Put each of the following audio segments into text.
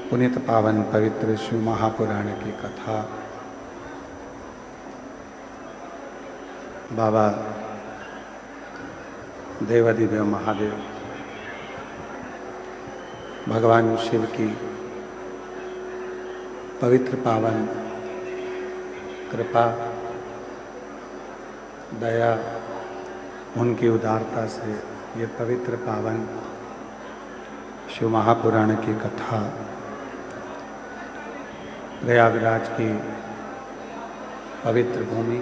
पुनीत पावन पवित्र शिव महापुराण की कथा बाबा देवाधिदेव महादेव भगवान शिव की पवित्र पावन कृपा दया, उनकी उदारता से ये पवित्र पावन शिव महापुराण की कथा प्रयागराज की पवित्र भूमि,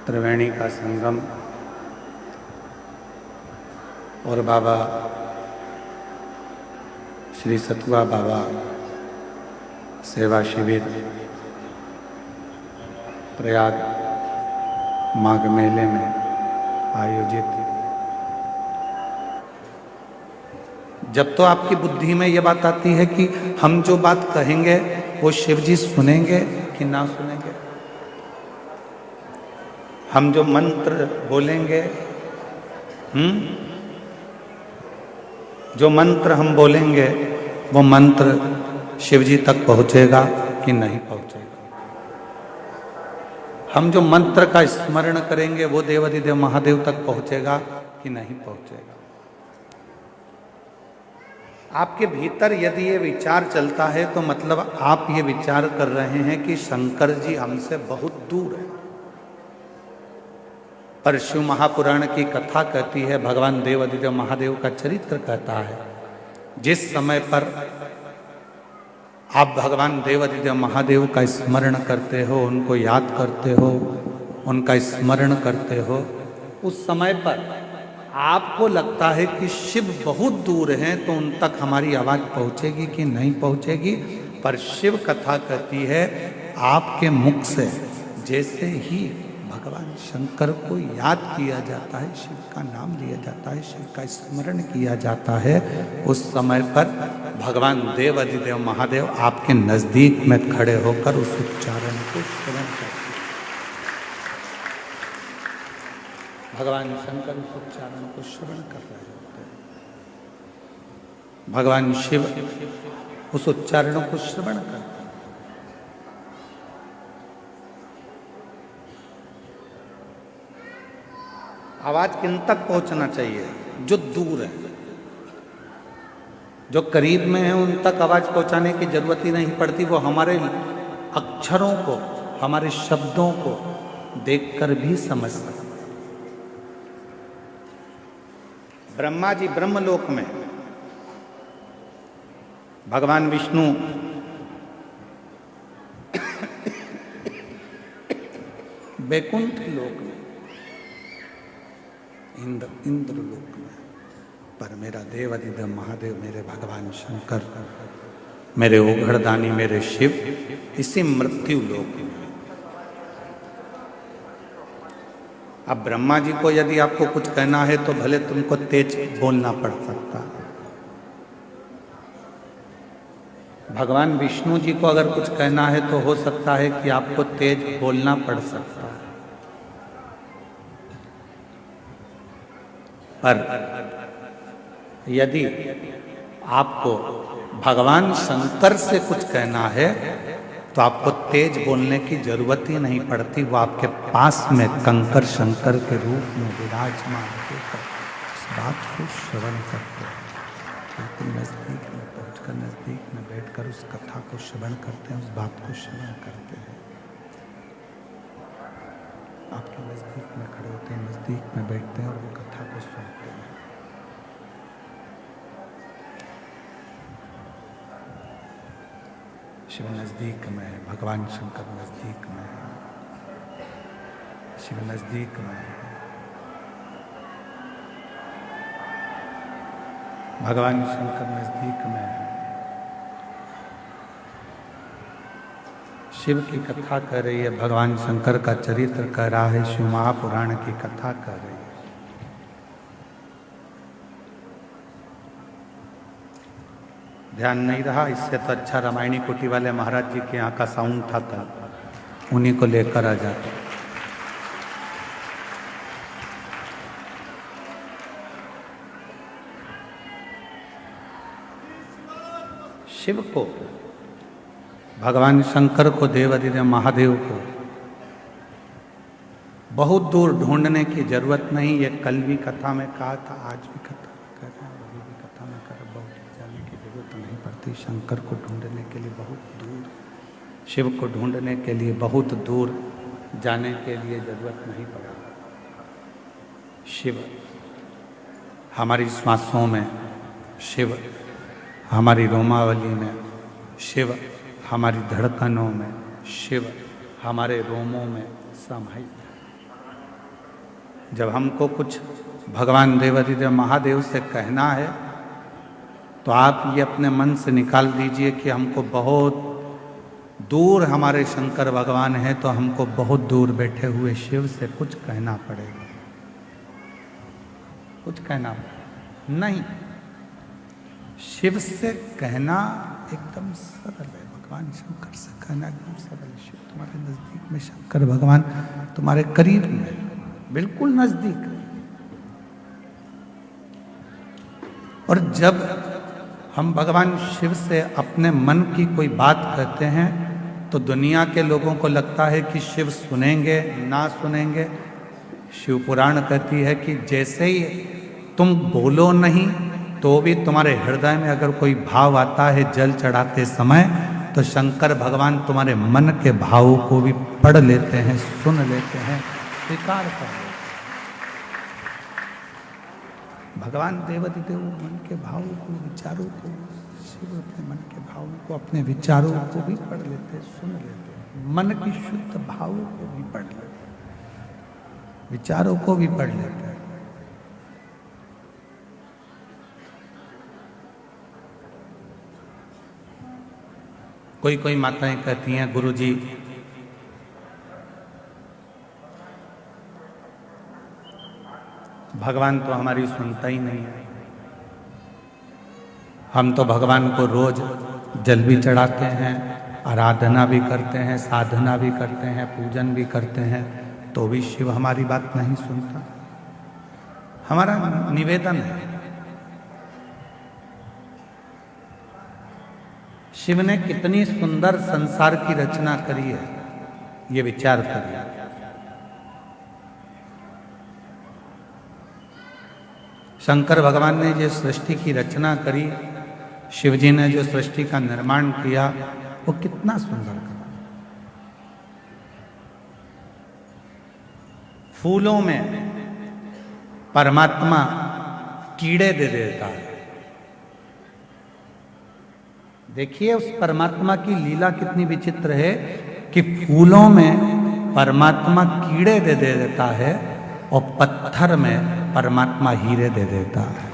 त्रिवेणी का संगम और बाबा श्री सतुआ बाबा सेवा शिविर प्रयाग माघ मेले में आयोजित। जब तो आपकी बुद्धि में ये बात आती है कि हम जो बात कहेंगे वो शिव जी सुनेंगे कि ना सुनेंगे, हम जो मंत्र बोलेंगे, जो मंत्र हम बोलेंगे वो मंत्र शिव जी तक पहुंचेगा कि नहीं पहुंचेगा, हम जो मंत्र का स्मरण करेंगे वो देवाधिदेव महादेव तक पहुंचेगा कि नहीं पहुंचेगा। आपके भीतर यदि ये विचार चलता है तो मतलब आप ये विचार कर रहे हैं कि शंकर जी हमसे बहुत दूर है। पर शिव महापुराण की कथा कहती है, भगवान देवाधिदेव महादेव का चरित्र कहता है, जिस समय पर आप भगवान देवाधिदेव महादेव का स्मरण करते हो, उनको याद करते हो, उनका स्मरण करते हो, उस समय पर आपको लगता है कि शिव बहुत दूर हैं, तो उन तक हमारी आवाज़ पहुंचेगी कि नहीं पहुंचेगी। पर शिव कथा कहती है, आपके मुख से जैसे ही भगवान शंकर को याद किया जाता है, शिव का नाम लिया जाता है, शिव का स्मरण किया जाता है, उस समय पर भगवान देवाधिदेव महादेव आपके नज़दीक में खड़े होकर उस उच्चारण को श्रवण करते हैं। भगवान शंकर उस उच्चारण को श्रवण कर रहे होते हैं, भगवान शिव उस उच्चारण को श्रवण करते हैं। आवाज किन तक पहुंचना चाहिए? जो दूर है, जो करीब में है उन तक आवाज पहुंचाने की जरूरत ही नहीं पड़ती, वो हमारे अक्षरों को, हमारे शब्दों को देखकर भी समझ सकते। ब्रह्मा जी ब्रह्मलोक में, भगवान विष्णु बैकुंठ लोक में, इंद्र लोक में, पर मेरा देवाधिदेव महादेव, मेरे भगवान शंकर, मेरे ओघड़दानी, मेरे शिव इसी मृत्यु लोक में। अब ब्रह्मा जी को यदि आपको कुछ कहना है तो भले तुमको तेज बोलना पड़ सकता है, भगवान विष्णु जी को अगर कुछ कहना है तो हो सकता है कि आपको तेज बोलना पड़ सकता है। पर यदि आपको भगवान शंकर से कुछ कहना है तो आपको तेज बोलने की जरूरत ही नहीं पड़ती, वो आपके पास में कंकर शंकर के रूप में विराजमान होकर इस बात को श्रवण करते हैं। बिल्कुल नज़दीक में पहुंचकर, नज़दीक में बैठकर उस कथा को श्रवण करते हैं, उस बात को श्रवण करते हैं। आपके नज़दीक में खड़े होते हैं, नज़दीक में बैठते हैं और वो कथा को सुनते हैं। शिव नज़दीक में है, भगवान शंकर नज़दीक में है, शिव नज़दीक में है, भगवान शंकर नज़दीक में है। शिव की कथा कर रही है, भगवान शंकर का चरित्र कह रहा है, शिव महापुराण की कथा कर रही है। ध्यान नहीं रहा, इससे तो अच्छा रामायणी कुटी वाले महाराज जी के यहाँ का साउंड था, उन्हीं को लेकर आ जाते। शिव को, भगवान शंकर को, देवाधिदेव महादेव को बहुत दूर ढूंढने की जरूरत नहीं। ये कल भी कथा में कहा था, आज भी कथा में कर रहे हैं, अभी भी कथा में कर, बहुत जाने की जरूरत नहीं पड़ती। शंकर को ढूंढने के लिए बहुत दूर, शिव को ढूंढने के लिए बहुत दूर जाने के लिए जरूरत नहीं पड़ा। शिव हमारी श्वासों में, शिव हमारी रोमावली में, शिव हमारी धड़कनों में, शिव हमारे रोमों में समाहित है। जब हमको कुछ भगवान देवाधिदेव महादेव से कहना है तो आप ये अपने मन से निकाल दीजिए कि हमको बहुत दूर हमारे शंकर भगवान हैं, तो हमको बहुत दूर बैठे हुए शिव से कुछ कहना पड़ेगा। कुछ कहना नहीं, शिव से कहना एकदम सरल है। भगवान शंकर से कहना एकदम सरल है। शिव तुम्हारे नजदीक में, शंकर भगवान तुम्हारे करीब में, बिल्कुल नजदीक। और जब हम भगवान शिव से अपने मन की कोई बात कहते हैं तो दुनिया के लोगों को लगता है कि शिव सुनेंगे ना सुनेंगे। शिव पुराण कहती है कि जैसे ही तुम बोलो नहीं तो भी तुम्हारे हृदय में अगर कोई भाव आता है जल चढ़ाते समय, तो शंकर भगवान तुम्हारे मन के भावों को भी पढ़ लेते हैं, सुन लेते हैं, स्वीकार कर लेते। भगवान देवाधिदेव मन के भावों को, विचारों को, शिव अपने मन के भावों को, अपने विचारों को भी पढ़ लेते हैं, सुन लेते हैं। मन की शुद्ध भावों को भी पढ़ लेते हैं, विचारों को भी पढ़ लेते हैं। कोई कोई माताएं कहती हैं, गुरुजी भगवान तो हमारी सुनता ही नहीं है। हम तो भगवान को रोज जल भी चढ़ाते हैं, आराधना भी करते हैं, साधना भी करते हैं, पूजन भी करते हैं, तो भी शिव हमारी बात नहीं सुनता। हमारा निवेदन है, शिव ने कितनी सुंदर संसार की रचना करी है, ये विचार करिए। शंकर भगवान ने जो सृष्टि की रचना करी, शिव जी ने जो सृष्टि का निर्माण किया, वो कितना सुंदर करा। फूलों में परमात्मा कीड़े दे देता है। देखिए उस परमात्मा की लीला कितनी विचित्र है कि फूलों में परमात्मा कीड़े दे देता है और पत्थर में परमात्मा हीरे दे देता है।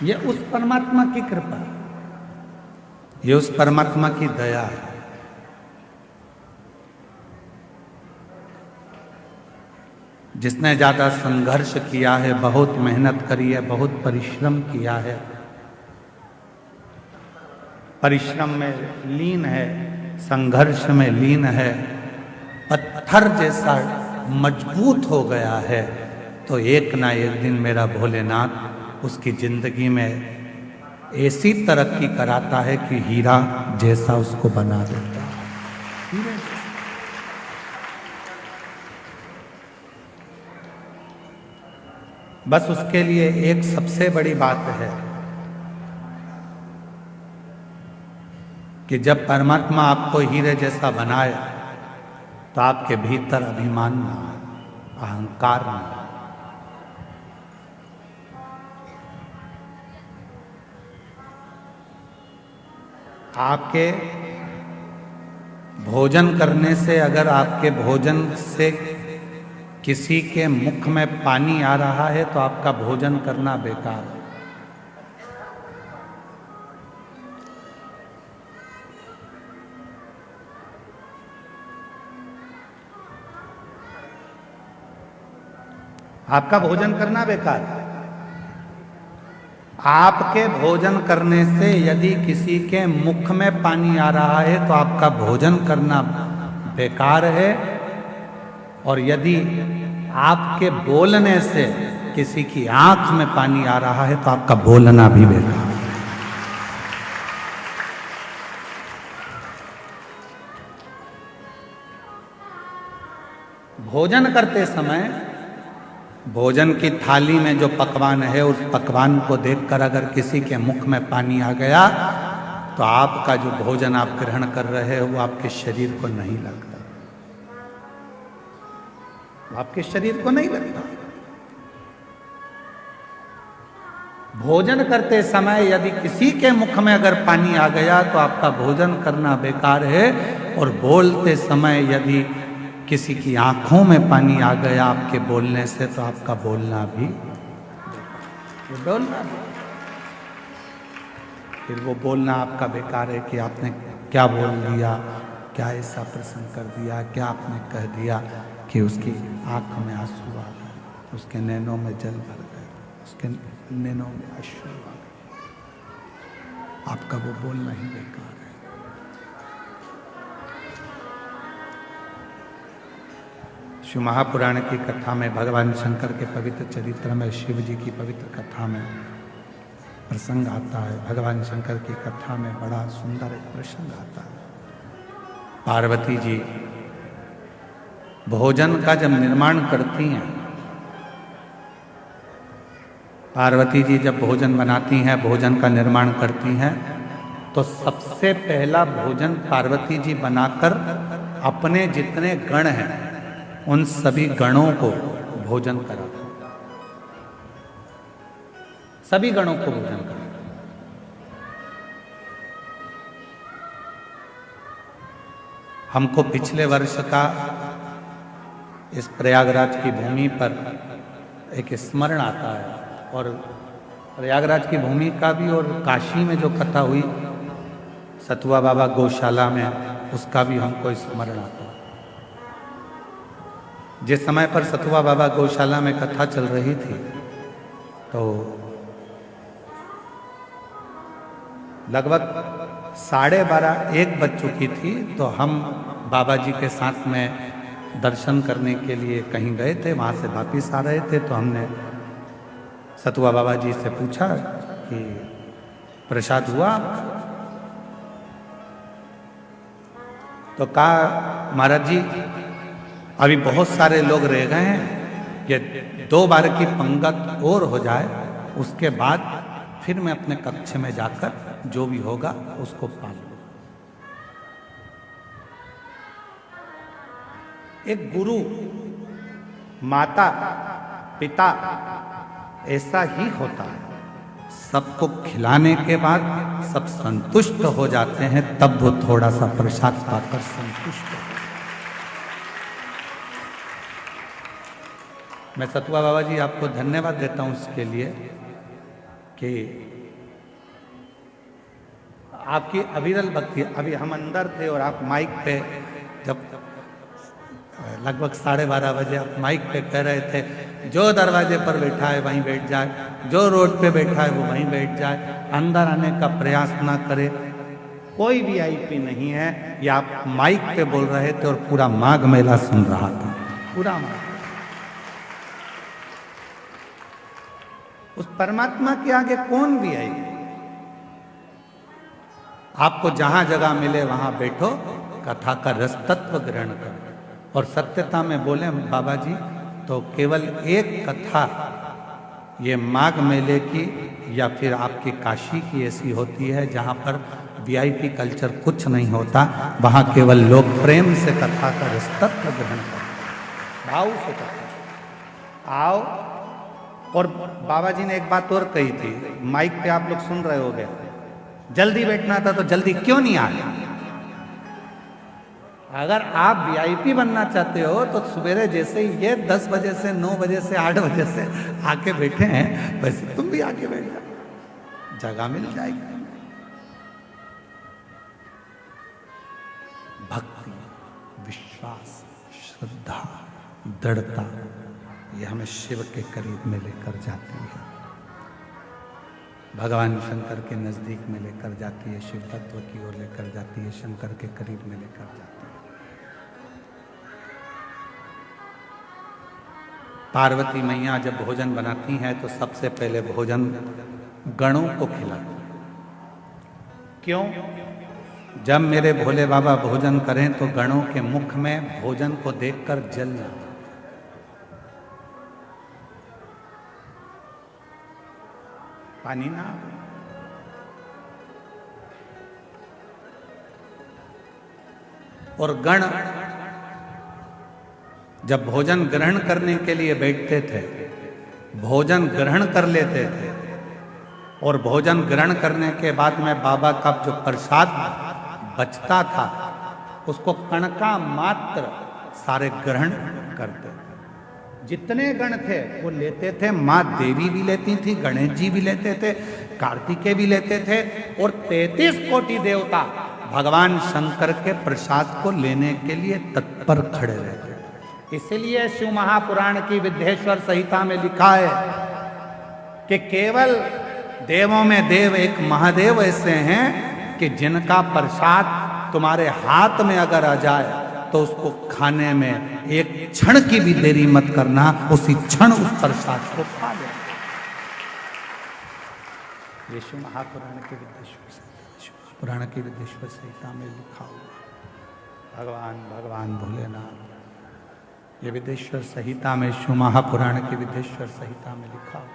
ये उस परमात्मा की कृपा, ये उस परमात्मा की दया है। जिसने ज्यादा संघर्ष किया है, बहुत मेहनत करी है, बहुत परिश्रम किया है, परिश्रम में लीन है, संघर्ष में लीन है, पत्थर जैसा मजबूत हो गया है, तो एक ना एक दिन मेरा भोलेनाथ उसकी जिंदगी में ऐसी तरक्की कराता है कि हीरा जैसा उसको बना देता है। बस उसके लिए एक सबसे बड़ी बात है कि जब परमात्मा आपको हीरे जैसा बनाए तो आपके भीतर अभिमान ना आए, अहंकार ना आए। आपके भोजन करने से, अगर आपके भोजन से किसी के मुख में पानी आ रहा है तो आपका भोजन करना बेकार है। आपका भोजन करना बेकार है। आपके भोजन करने से यदि किसी के मुख में पानी आ रहा है तो आपका भोजन करना बेकार है। और यदि आपके बोलने से किसी की आंख में पानी आ रहा है तो आपका बोलना भी बेकार है। भोजन करते समय भोजन की थाली में जो पकवान है उस पकवान को देखकर अगर किसी के मुख में पानी आ गया तो आपका जो भोजन आप ग्रहण कर रहे हो वो आपके शरीर को नहीं लगता, वो आपके शरीर को नहीं लगता। भोजन करते समय यदि किसी के मुख में अगर पानी आ गया तो आपका भोजन करना बेकार है। और बोलते समय यदि किसी की आंखों में पानी आ गया आपके बोलने से तो आपका बोलना भी बोलना भी फिर वो बोलना आपका बेकार है कि आपने क्या बोल दिया, क्या ऐसा प्रसंग कर दिया, क्या आपने कह दिया कि उसकी आंख में आंसू आ गए, उसके नैनों में जल भर गए, उसके नैनों में अश्रु आ गए, आपका वो बोलना ही बेकार है। शिव महापुराण की कथा में भगवान शंकर के पवित्र चरित्र में शिव जी की पवित्र कथा में प्रसंग आता है। भगवान शंकर की कथा में बड़ा सुंदर एक प्रसंग आता है। पार्वती जी भोजन का जब निर्माण करती हैं, पार्वती जी जब भोजन बनाती हैं, भोजन का निर्माण करती हैं, तो सबसे पहला भोजन पार्वती जी बनाकर अपने जितने गण हैं उन सभी गणों को भोजन करा, सभी गणों को भोजन करा। हमको पिछले वर्ष का इस प्रयागराज की भूमि पर एक स्मरण आता है, और प्रयागराज की भूमि का भी और काशी में जो कथा हुई सतुआ बाबा गौशाला में, उसका भी हमको स्मरण आता है। जिस समय पर सतुआ बाबा गौशाला में कथा चल रही थी तो लगभग 12:30-1 बज चुकी थी। तो हम बाबा जी के साथ में दर्शन करने के लिए कहीं गए थे, वहाँ से वापिस आ रहे थे। तो हमने सतुआ बाबा जी से पूछा कि प्रसाद हुआ? तो कहा महाराज जी अभी बहुत सारे लोग रह गए हैं, ये 2 बार की पंगत और हो जाए उसके बाद फिर मैं अपने कक्ष में जाकर जो भी होगा उसको पाल लूं। एक गुरु, माता, पिता ऐसा ही होता है। सबको खिलाने के बाद सब संतुष्ट हो जाते हैं, तब वो थोड़ा सा प्रसाद पाकर संतुष्ट हो। मैं सतुआ बाबा जी आपको धन्यवाद देता हूं इसके लिए कि आपकी अविरल भक्ति। अभी हम अंदर थे और आप माइक पे जब लगभग 12:30 बजे आप माइक पे कह रहे थे जो दरवाजे पर बैठा है वहीं बैठ जाए, जो रोड पे बैठा है वो वहीं बैठ जाए, अंदर आने का प्रयास ना करे, कोई वीआईपी नहीं है। ये आप माइक पे बोल रहे थे और पूरा माघ मेला सुन रहा था, पूरा माघ। उस परमात्मा के आगे कौन वीआईपी? आपको जहां जगह मिले वहां बैठो, कथा का रस तत्व ग्रहण करो। और सत्यता में बोले बाबा जी तो केवल एक कथा ये माघ मेले की या फिर आपकी काशी की ऐसी होती है जहां पर वीआईपी कल्चर कुछ नहीं होता, वहां केवल लोग प्रेम से कथा का रस तत्व ग्रहण करो, भाव से कथा आओ। और बाबा जी ने एक बात और कही थी, माइक पे आप लोग सुन रहे होगे, जल्दी बैठना था तो जल्दी क्यों नहीं आए? अगर आप वीआईपी बनना चाहते हो तो सवेरे जैसे ये 10 बजे से 9 बजे से 8 बजे से आके बैठे हैं, वैसे तुम भी आके बैठ जाओ, जगह मिल जाएगी। भक्ति, विश्वास, श्रद्धा, दृढ़ता ये हमें शिव के करीब में लेकर जाती है, भगवान शंकर के नजदीक में लेकर जाती है, शिव तत्व की ओर लेकर जाती है, शंकर के करीब में लेकर जाती है। पार्वती मैया जब भोजन बनाती हैं तो सबसे पहले भोजन गणों को खिलाती। क्यों? जब मेरे भोले बाबा भोजन करें तो गणों के मुख में भोजन को देखकर जल जाए। पानी ना, और गण जब भोजन ग्रहण करने के लिए बैठते थे, भोजन ग्रहण कर लेते थे, और भोजन ग्रहण करने के बाद में बाबा का जो प्रसाद बचता था उसको कणका मात्र सारे ग्रहण करते थे। जितने गण थे वो लेते थे, माँ देवी भी लेती थी, गणेश जी भी लेते थे, कार्तिकेय भी लेते थे, और 33 कोटि देवता भगवान शंकर के प्रसाद को लेने के लिए तत्पर खड़े रहते थे। इसलिए शिव महापुराण की विद्येश्वर संहिता में लिखा है कि केवल देवों में देव एक महादेव ऐसे हैं कि जिनका प्रसाद तुम्हारे हाथ में अगर आ जाए तो उसको खाने में एक क्षण की भी देरी मत करना, उसी क्षण उस प्रसाद को खा ले। ये शिव महापुराण के पुराण की विद्येश्वर संहिता में लिखा हुआ। भगवान भोलेनाथ, ये विद्येश्वर संहिता में, शिव महापुराण की विद्येश्वर संहिता में लिखा हुआ।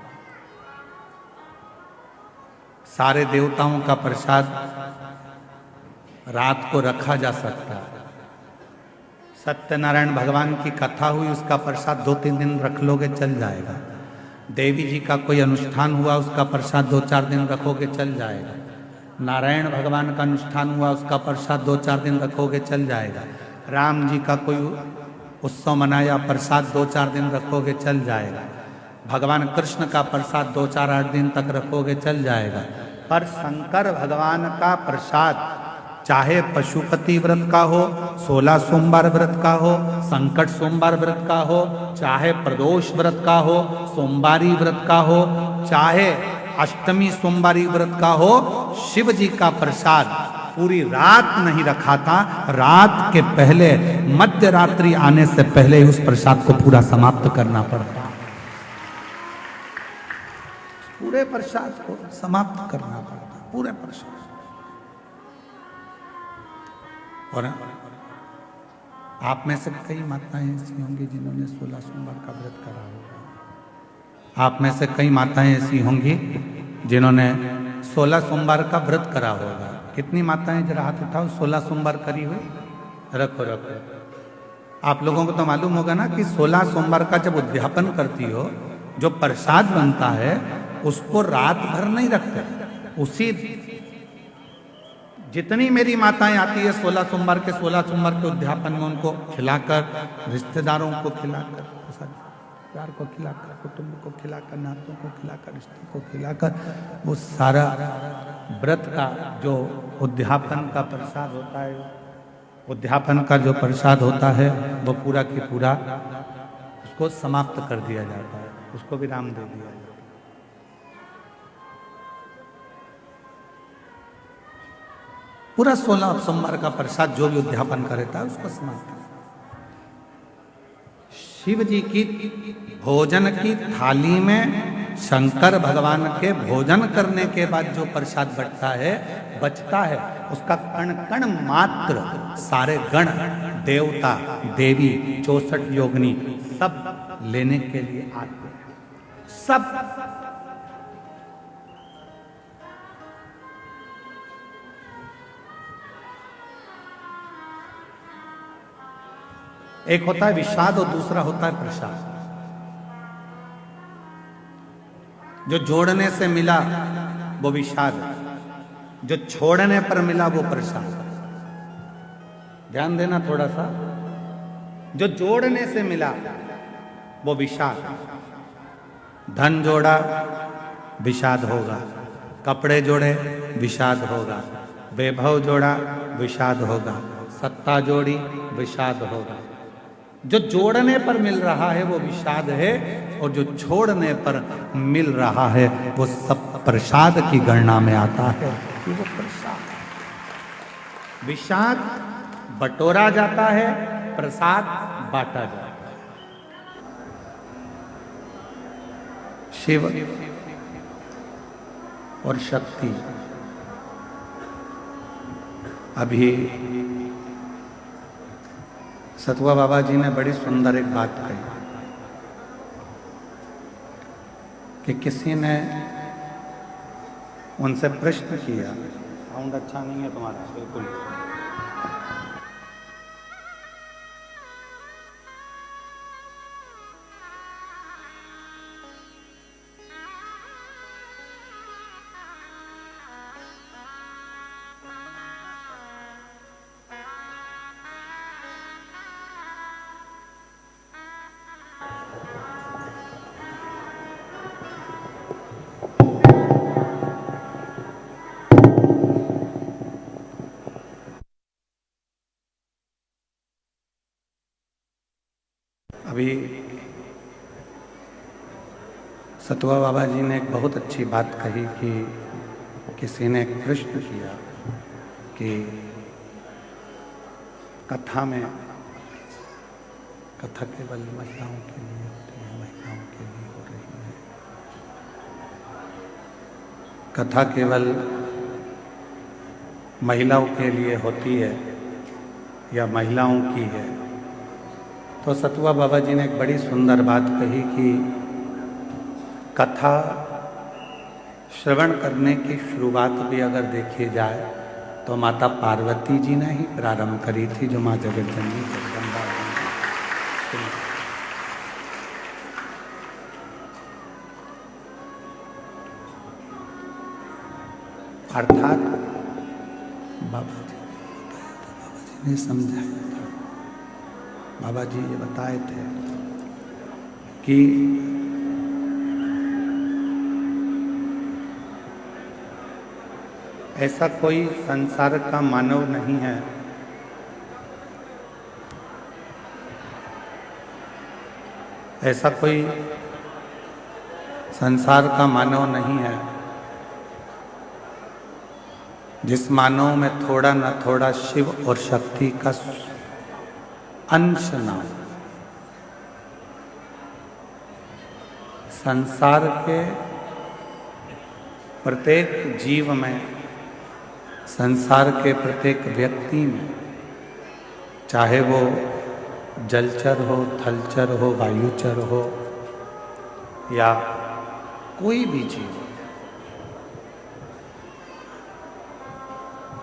सारे देवताओं का प्रसाद रात को रखा जा सकता है। सत्यनारायण भगवान की कथा हुई, उसका प्रसाद 2-3 दिन रख लोगे चल जाएगा। देवी जी का कोई अनुष्ठान हुआ, उसका प्रसाद 2-4 दिन रखोगे चल जाएगा। नारायण भगवान का अनुष्ठान हुआ, उसका प्रसाद 2-4 दिन रखोगे चल जाएगा। राम जी का कोई उत्सव मनाया, प्रसाद 2-4 दिन रखोगे चल जाएगा। भगवान कृष्ण का प्रसाद 2-4-8 दिन तक रखोगे चल जाएगा। पर शंकर भगवान का प्रसाद चाहे पशुपति व्रत का हो, 16 सोमवार व्रत का हो, संकट सोमवार व्रत का हो, चाहे प्रदोष व्रत का हो, सोमवारी व्रत का हो, चाहे अष्टमी सोमवारी व्रत का हो, शिव जी का प्रसाद पूरी रात नहीं रखा था। रात के पहले, मध्य रात्रि आने से पहले उस प्रसाद को पूरा समाप्त करना पड़ता। पूरे प्रसाद को समाप्त करना पड़ता, पूरे प्रसाद। और आप में से कई माताएं ऐसी होंगी जिन्होंने 16 सोमवार का व्रत करा होगा। आप में से कई माताएं ऐसी होंगी जिन्होंने 16 सोमवार का व्रत करा होगा। कितनी माताएं, जरा हाथ उठाओ, 16 सोमवार करी हुई? रखो। आप लोगों को तो मालूम होगा ना कि 16 सोमवार का जब उद्यापन करती हो, जो प्रसाद बनता है उसको रात भर नहीं रखते। उसी जितनी मेरी माताएं आती है 16 सोमवार के उद्यापन में, उनको खिलाकर, रिश्तेदारों को खिलाकर, परिवार को खिलाकर, कुटुंब को खिलाकर, नातों को खिलाकर, रिश्ते को खिलाकर, वो सारा व्रत का जो उद्यापन का प्रसाद होता है, उद्यापन का जो प्रसाद होता है वो पूरा की पूरा उसको समाप्त कर दिया जाता है, उसको विराम दे दिया जाता है। पूरा 16 सोमवार का प्रसाद जो भी उद्यापन करता है उसको समाप्त। शिव जी की भोजन की थाली में शंकर भगवान के भोजन करने के बाद जो प्रसाद बचता है उसका कण कण मात्र सारे गण, देवता, देवी, 64 योगिनी सब लेने के लिए आते हैं। सब एक होता है विषाद और दूसरा होता है प्रसाद। जो जोड़ने से मिला वो विषाद, जो छोड़ने पर मिला वो प्रसाद। ध्यान देना थोड़ा सा। जो जोड़ने से मिला वो विषाद। धन जोड़ा विषाद होगा, कपड़े जोड़े विषाद होगा, वैभव जोड़ा विषाद होगा, सत्ता जोड़ी विषाद होगा। जो जोड़ने पर मिल रहा है वो विषाद है, और जो छोड़ने पर मिल रहा है वो सब प्रसाद की गणना में आता है। वो प्रसाद, विषाद बटोरा जाता है, प्रसाद बांटा जाता है। शिव और शक्ति। अभी सतुआ बाबा जी ने बड़ी सुंदर एक बात कही कि किसी ने उनसे प्रश्न किया, साउंड अच्छा नहीं है तुम्हारा बिल्कुल। अभी सतुआ बाबा जी ने एक बहुत अच्छी बात कही कि किसी ने एक प्रश्न किया कि कथा में कथा केवल महिलाओं के लिए होती है, महिलाओं के लिए हो रही है, कथा केवल महिलाओं के लिए होती है या महिलाओं की है। तो सतुआ बाबा जी ने एक बड़ी सुंदर बात कही कि कथा श्रवण करने की शुरुआत भी अगर देखी जाए तो माता पार्वती जी ने ही प्रारंभ करी थी, जो माँ जगतजननी जगदम्बा है। अर्थात बाबा जी ने समझाया, बाबा जी ये बताए थे कि ऐसा कोई संसार का मानव नहीं है ऐसा कोई संसार का मानव नहीं है जिस मानव में थोड़ा न थोड़ा शिव और शक्ति का अंश न हो। संसार के प्रत्येक जीव में, संसार के प्रत्येक व्यक्ति में, चाहे वो जलचर हो, थलचर हो, वायुचर हो या कोई भी जीव,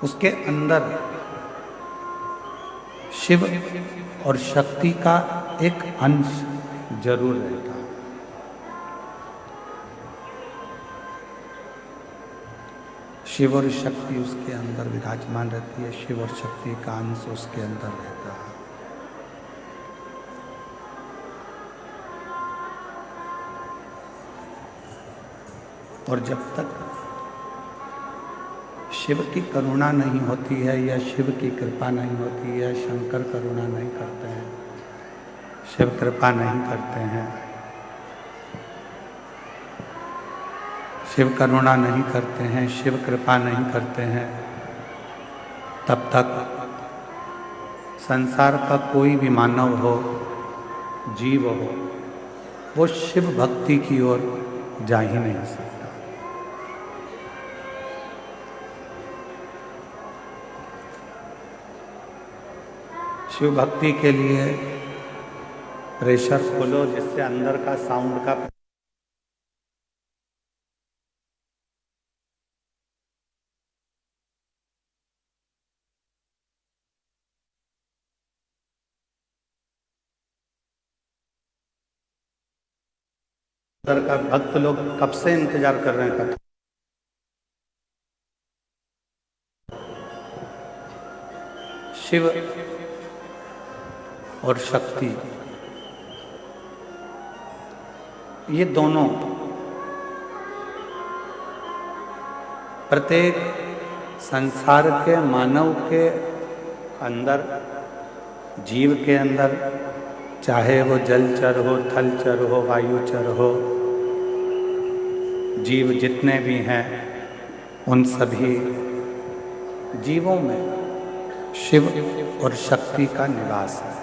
उसके अंदर शिव और शक्ति का एक अंश जरूर रहता है। शिव और शक्ति उसके अंदर विराजमान रहती है, शिव और शक्ति का अंश उसके अंदर रहता है। और जब तक शिव की करुणा नहीं होती है या शिव की कृपा नहीं होती है, शंकर करुणा नहीं करते हैं, शिव कृपा नहीं करते हैं, शिव करुणा नहीं करते हैं, शिव कृपा नहीं करते हैं, तब तक संसार का कोई भी मानव हो, जीव हो, वो शिव भक्ति की ओर जा ही नहीं सकता। शिव भक्ति के लिए प्रेशर खोलो जिससे अंदर का साउंड का अंदर का भक्त लोग कब से इंतजार कर रहे हैं कथा। शिव और शक्ति, ये दोनों प्रत्येक संसार के मानव के अंदर, जीव के अंदर, चाहे वो जलचर हो, थलचर हो, वायुचर हो, जीव जितने भी हैं उन सभी जीवों में शिव और शक्ति का निवास है।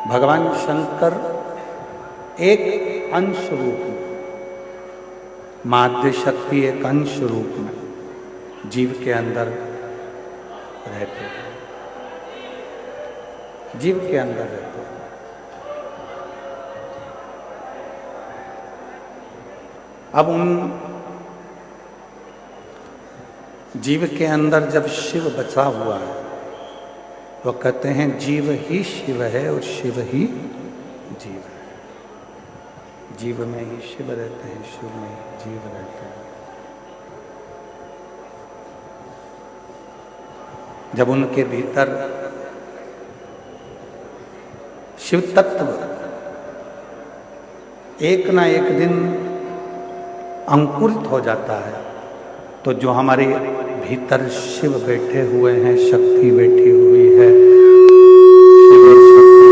भगवान शंकर एक अंश रूप में, माध्य शक्ति एक अंश रूप में जीव के अंदर रहते हैं, जीव के अंदर रहते हैं। अब उन जीव के अंदर जब शिव बसा हुआ है, वो कहते हैं जीव ही शिव है और शिव ही जीव है। जीव में ही शिव रहते हैं, शिव में ही जीव रहते हैं। जब उनके भीतर शिव तत्व एक ना एक दिन अंकुरित हो जाता है, तो जो हमारे भीतर शिव बैठे हुए हैं, शक्ति बैठी हुई है, शिव और शक्ति,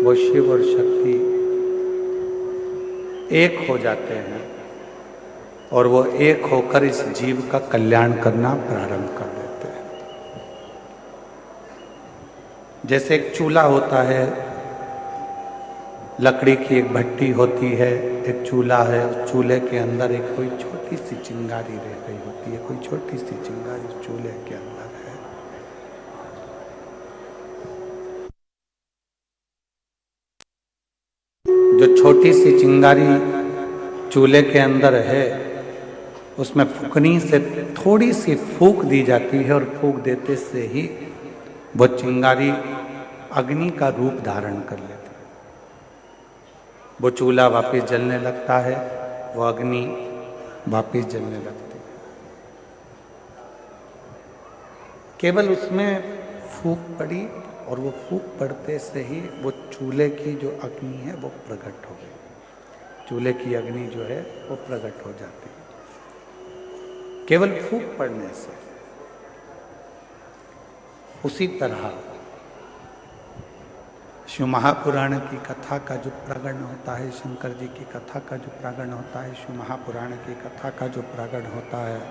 वो शिव और शक्ति एक हो जाते हैं और वो एक होकर इस जीव का कल्याण करना प्रारंभ कर देते हैं। जैसे एक चूल्हा होता है, लकड़ी की एक भट्टी होती है, एक चूल्हा है, उस चूल्हे के अंदर एक कोई छोटी सी चिंगारी रह गई होती है, कोई छोटी सी चिंगारी चूल्हे के अंदर है। जो छोटी सी चिंगारी चूल्हे के अंदर है, उसमें फूकनी से थोड़ी सी फूक दी जाती है और फूक देते से ही वो चिंगारी अग्नि का रूप धारण कर लेती है। वो चूल्हा वापस जलने लगता है, वो अग्नि वापस जलने लगती है। केवल उसमें फूक पड़ी और वो फूक पड़ते से ही वो चूल्हे की जो अग्नि है वो प्रकट हो गई। चूल्हे की अग्नि जो है वो प्रकट हो जाती है केवल फूक पड़ने से। उसी तरह शिव महापुराण की कथा का जो प्रागण होता है, शंकर जी की कथा का जो प्रागण होता है, शिव महापुराण की कथा का जो प्रागण होता है।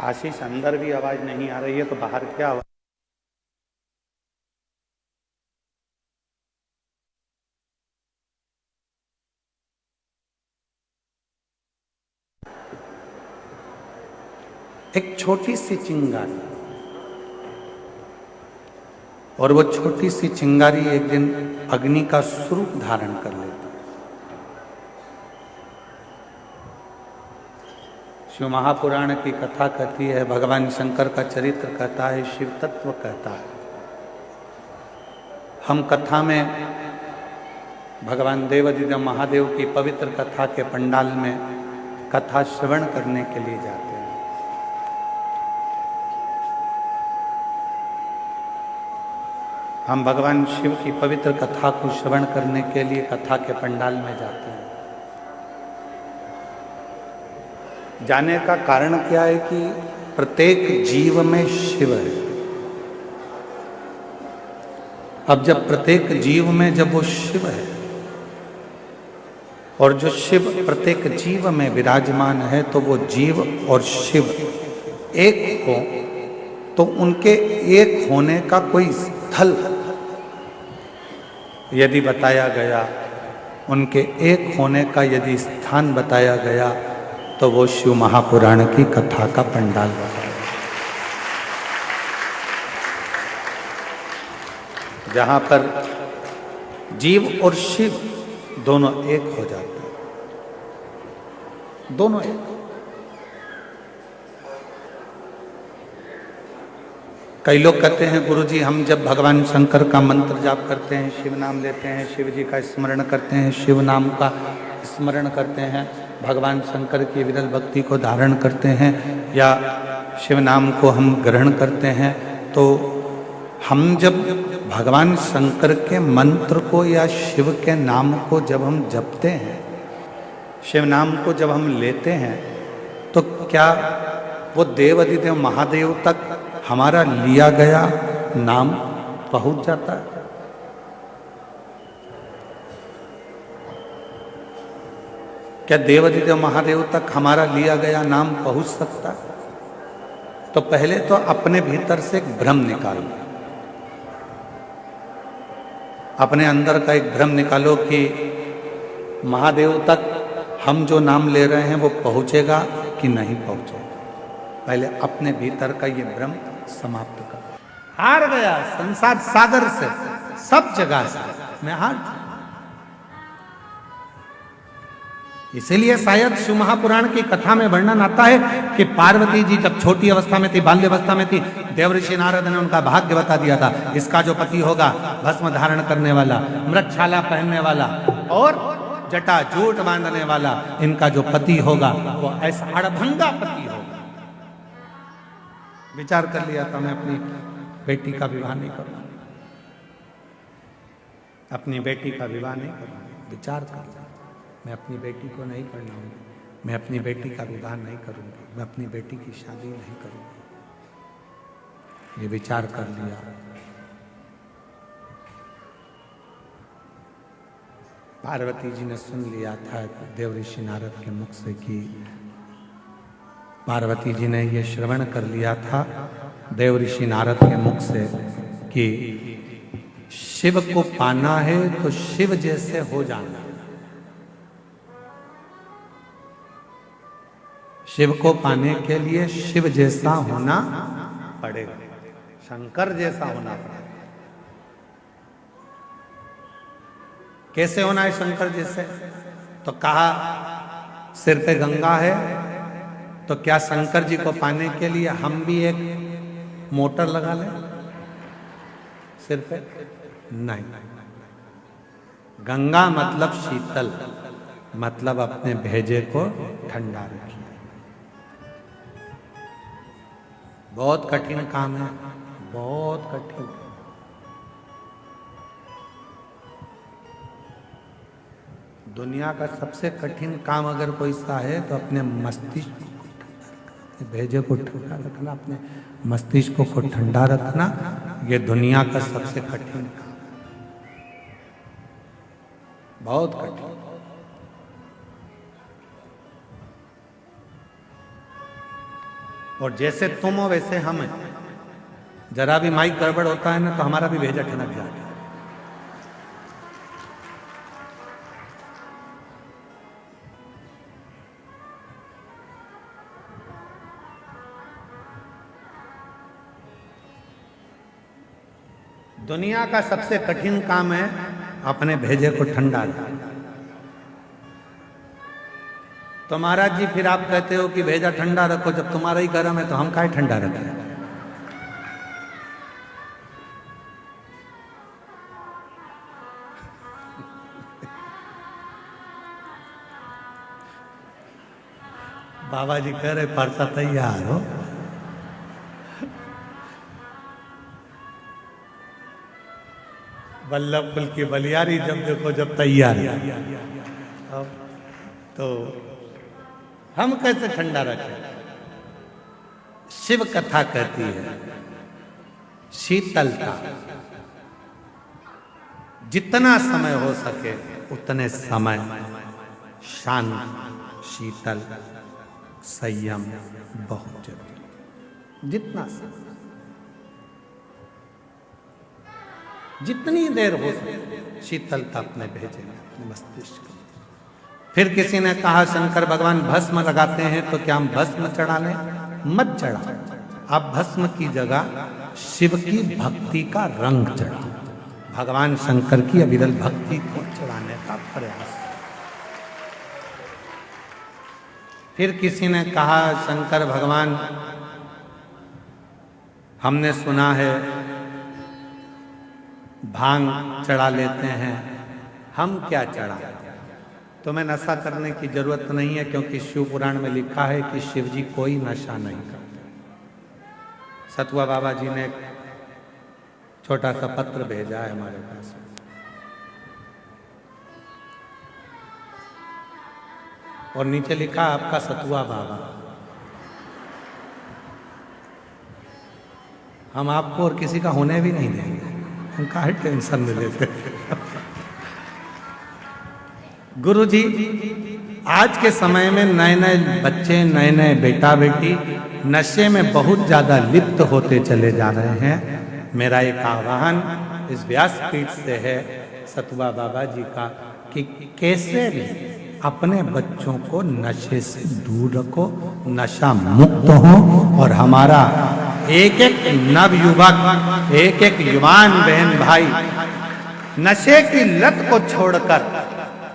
आशीष, अंदर भी आवाज नहीं आ रही है तो बाहर क्या आवाज? एक छोटी सी चिंगारी, और वो छोटी सी चिंगारी एक दिन अग्नि का स्वरूप धारण कर लेती है। शिव महापुराण की कथा कहती है, भगवान शंकर का चरित्र कहता है, शिव तत्व कहता है। हम कथा में भगवान देवाधिदेव महादेव की पवित्र कथा के पंडाल में कथा श्रवण करने के लिए जाते हैं। हम भगवान शिव की पवित्र कथा को श्रवण करने के लिए कथा के पंडाल में जाते हैं। जाने का कारण क्या है कि प्रत्येक जीव में शिव है। अब जब प्रत्येक जीव में जब वो शिव है और जो शिव प्रत्येक जीव में विराजमान है, तो वो जीव और शिव एक हो, तो उनके एक होने का कोई स्थल यदि बताया गया, उनके एक होने का यदि स्थान बताया गया, तो वो शिव महापुराण की कथा का पंडाल बताया, जहां पर जीव और शिव दोनों एक हो जाते हैं, दोनों एक। कई लोग कहते हैं, गुरुजी हम जब भगवान शंकर का मंत्र जाप करते हैं, शिव नाम लेते हैं, शिव जी का स्मरण करते हैं, शिव नाम का स्मरण करते हैं, भगवान शंकर की विरल भक्ति को धारण करते हैं या शिव नाम को हम ग्रहण करते हैं, तो हम जब भगवान शंकर के मंत्र को या शिव के नाम को जब हम जपते हैं, शिव नाम को जब हम लेते हैं, तो क्या वो देवाधिदेव महादेव तक हमारा लिया गया नाम पहुंच जाता है? क्या देवाधिदेव महादेव तक हमारा लिया गया नाम पहुंच सकता है? तो पहले तो अपने भीतर से एक भ्रम निकालो। अपने अंदर का एक भ्रम निकालो कि महादेव तक हम जो नाम ले रहे हैं वो पहुंचेगा कि नहीं पहुंचेगा। पहले अपने भीतर का ये भ्रम समाप्त कर। हार गया संसार सागर से, सब जगह से मैं हार गया। इसीलिए शायद शिव महापुराण की कथा में वर्णन आता है कि पार्वती जी जब छोटी अवस्था में थी, बाल्य अवस्था में थी, देवऋषि नारद ने उनका भाग्य बता दिया था। इसका जो पति होगा भस्म धारण करने वाला, मृगछाला पहनने वाला और जटा जूट बांधने वाला, इनका जो पति होगा वो ऐसा अड़भंगा पति होगा। विचार कर लिया था मैं अपनी बेटी का विवाह नहीं करूंगा, अपनी बेटी का विवाह नहीं करूंगा। विचार कर लिया मैं अपनी बेटी को नहीं पढ़ाऊंगी, मैं अपनी बेटी का विवाह नहीं करूंगी, मैं अपनी बेटी की शादी नहीं करूंगी। ये विचार कर लिया। पार्वती जी ने सुन लिया था देवऋषि नारद के मुख से कि पार्वती जी ने ये श्रवण कर लिया था देवऋषि नारद के मुख से कि शिव को पाना है तो शिव जैसे हो जाना। शिव को पाने के लिए शिव जैसा होना पड़ेगा, शंकर जैसा होना पड़ेगा। कैसे होना है शंकर जैसे? तो कहा सिर पे गंगा है, तो क्या शंकर जी को पाने के लिए हम भी एक मोटर लगा लें सिर पे? नहीं, गंगा मतलब शीतल, मतलब अपने भेजे को ठंडा रखिए। बहुत कठिन काम है, बहुत कठिन। दुनिया का सबसे कठिन काम अगर कोई सा है तो अपने मस्तिष्क को, भेजे को ठंडा रखना, अपने मस्तिष्क को ठंडा रखना, ये दुनिया का सबसे कठिन काम, बहुत कठिन। और जैसे तुम हो वैसे हम हैं। जरा भी माइक गड़बड़ होता है ना तो हमारा भी भेजा ठनक जाता है। दुनिया का सबसे कठिन काम है अपने भेजे को ठंडा रखना। तो महाराज जी फिर आप कहते हो कि भेजा ठंडा रखो, जब तुम्हारा ही गर्म है तो हम काहे ठंडा रखें? बाबा जी कह रहे परसा तैयार हो। वल्लभ कुल की बलियारी जब देखो जब तैयार है, तो हम कैसे ठंडा रखें? शिव कथा कहती है शीतलता, जितना समय हो सके उतने समय शांत, शीतल, संयम बहुत जरूरी। जितना समय, जितनी देर हो सके शीतलता अपने भेजे में, मस्तिष्क। फिर किसी ने कहा शंकर भगवान भस्म लगाते हैं तो क्या हम भस्म चढ़ा लें? मत चढ़ा, आप भस्म की जगह शिव की भक्ति का रंग चढ़ा, भगवान शंकर की अविरल भक्ति को चढ़ाने का प्रयास। फिर किसी ने कहा शंकर भगवान, हमने सुना है भांग चढ़ा लेते हैं, हम क्या चढ़ा? तुम्हें नशा करने की जरूरत नहीं है, क्योंकि शिव पुराण में लिखा है कि शिव जी कोई नशा नहीं करते। सतुआ बाबा जी ने एक छोटा सा पत्र भेजा है हमारे पास, और नीचे लिखा आपका सतुआ बाबा। हम आपको और किसी का होने भी नहीं देंगे, हम काहे टेंशन में लेते। गुरु जी, आज के समय में नए नए बच्चे, नए नए बेटा बेटी नशे में बहुत ज्यादा लिप्त होते चले जा रहे हैं। मेरा एक आह्वान इस व्यासपीठ से है सतुआ बाबा जी का कि कैसे भी अपने बच्चों को नशे से दूर रखो, नशा मुक्त हो, और हमारा एक एक नवयुवक, एक एक युवान बहन भाई नशे की लत को छोड़कर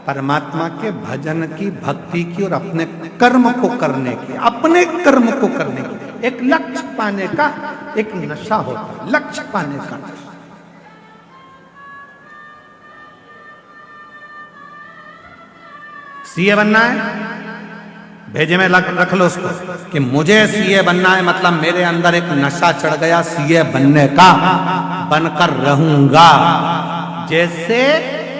परमात्मा के भजन की, भक्ति की और अपने कर्म को करने की, अपने कर्म को करने की, एक लक्ष्य पाने का एक नशा होता है, लक्ष्य पाने का। सीए बनना है, भेजे में रख लो उसको कि मुझे सीए बनना है, मतलब मेरे अंदर एक नशा चढ़ गया सीए बनने का, बनकर रहूंगा। जैसे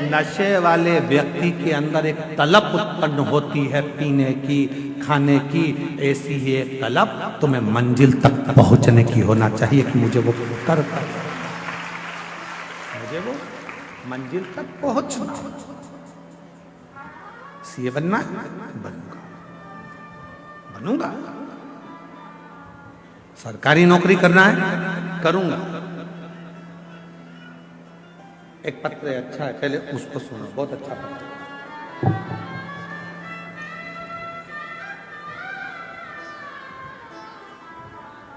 नशे वाले व्यक्ति के अंदर एक तलब उत्पन्न होती है पीने की, खाने की, ऐसी ही एक तलब तुम्हें मंजिल तक पहुंचने की होना चाहिए कि मुझे वो कर, मुझे वो मंजिल तक पहुंचना। सीए बनना है, बनूंगा, बनूंगा। सरकारी नौकरी करना है, करूंगा। एक पत्र है, अच्छा है, पहले उसको सुनो, बहुत अच्छा पत्र।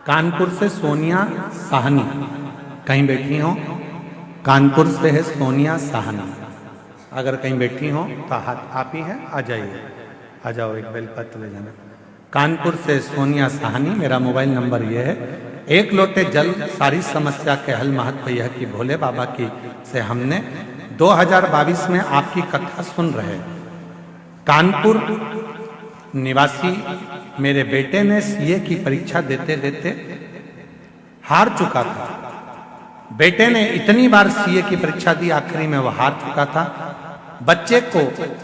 कानपुर से सोनिया साहनी, कहीं बैठी हो, कानपुर से है सोनिया साहनी, अगर कहीं बैठी हो तो हाथ आप ही है, आ जाइए, आ जाओ, एक बेलपत्र ले जाना। कानपुर से सोनिया साहनी, मेरा मोबाइल नंबर ये है। एक लोटे जल सारी समस्या के हल महत्व यह कि भोले बाबा की से हमने 2022 में आपकी कथा सुन रहे। कानपुर निवासी मेरे बेटे ने सीए की परीक्षा देते देते हार चुका था। बेटे ने इतनी बार सीए की परीक्षा दी, आखिरी में वह हार चुका था। बच्चे को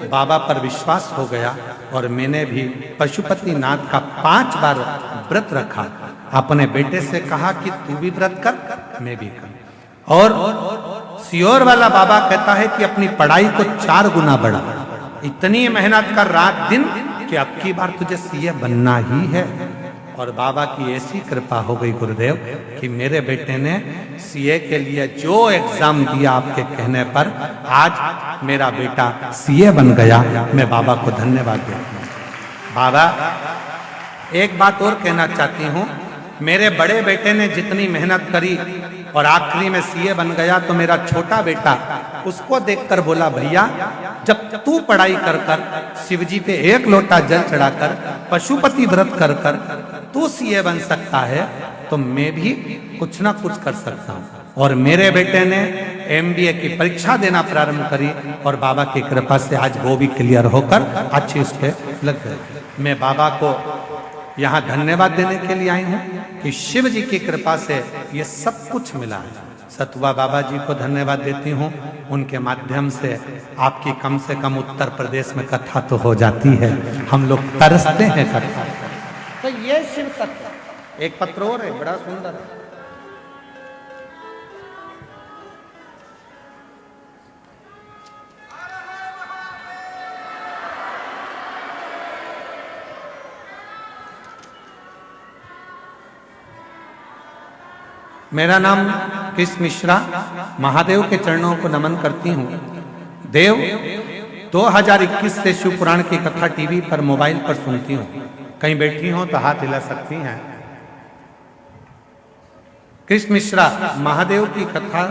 बाबा पर विश्वास हो गया और मैंने भी पशुपति नाथ का 5 बार व्रत रखा। अपने बेटे से कहा कि तू भी व्रत कर, मैं भी कर। और सियोर वाला बाबा कहता है कि अपनी पढ़ाई को 4 गुना बढ़ा। इतनी मेहनत कर रात दिन कि अब की बार तुझे सीए बनना ही है। और बाबा की ऐसी कृपा हो गई गुरुदेव कि मेरे बेटे ने सीए के लिए जो एग्जाम दिया आपके कहने पर, आज मेरा बेटा सीए बन गया। मैं बाबा को धन्यवाद देता हूँ। बाबा, एक बात और कहना चाहती हूँ, मेरे बड़े बेटे ने जितनी मेहनत करी और आखिरी में सीए बन गया, तो मेरा छोटा बेटा उसको देखकर बोला, भैया जब तू पढ़ाई कर कर, शिव जी पे 1 लोटा जल चढ़ाकर, पशुपति व्रत कर कर तू सीए बन सकता है, तो मैं भी कुछ ना कुछ कर सकता हूँ। और मेरे बेटे ने एमबीए की परीक्षा देना प्रारंभ करी और बाबा की कृपा से आज वो भी क्लियर होकर अच्छी उस पे लग गए। मैं बाबा को यहाँ धन्यवाद देने के लिए आई हूँ कि शिव जी की कृपा से ये सब कुछ मिला है। सतुआ बाबा जी को धन्यवाद देती हूँ, उनके माध्यम से आपकी कम से कम उत्तर प्रदेश में कथा तो हो जाती है। हम लोग तरसते हैं कथा। तो ये शिव तत्व। एक पत्र और है, बड़ा सुंदर है। मेरा नाम कृष्ण मिश्रा, महादेव के चरणों को नमन करती हूँ। देव 2021 से शिव पुराण की कथा टीवी पर, मोबाइल पर सुनती हूँ। कहीं बैठी हो तो हाथ हिला सकती हैं। कृष्ण मिश्रा, महादेव की कथा,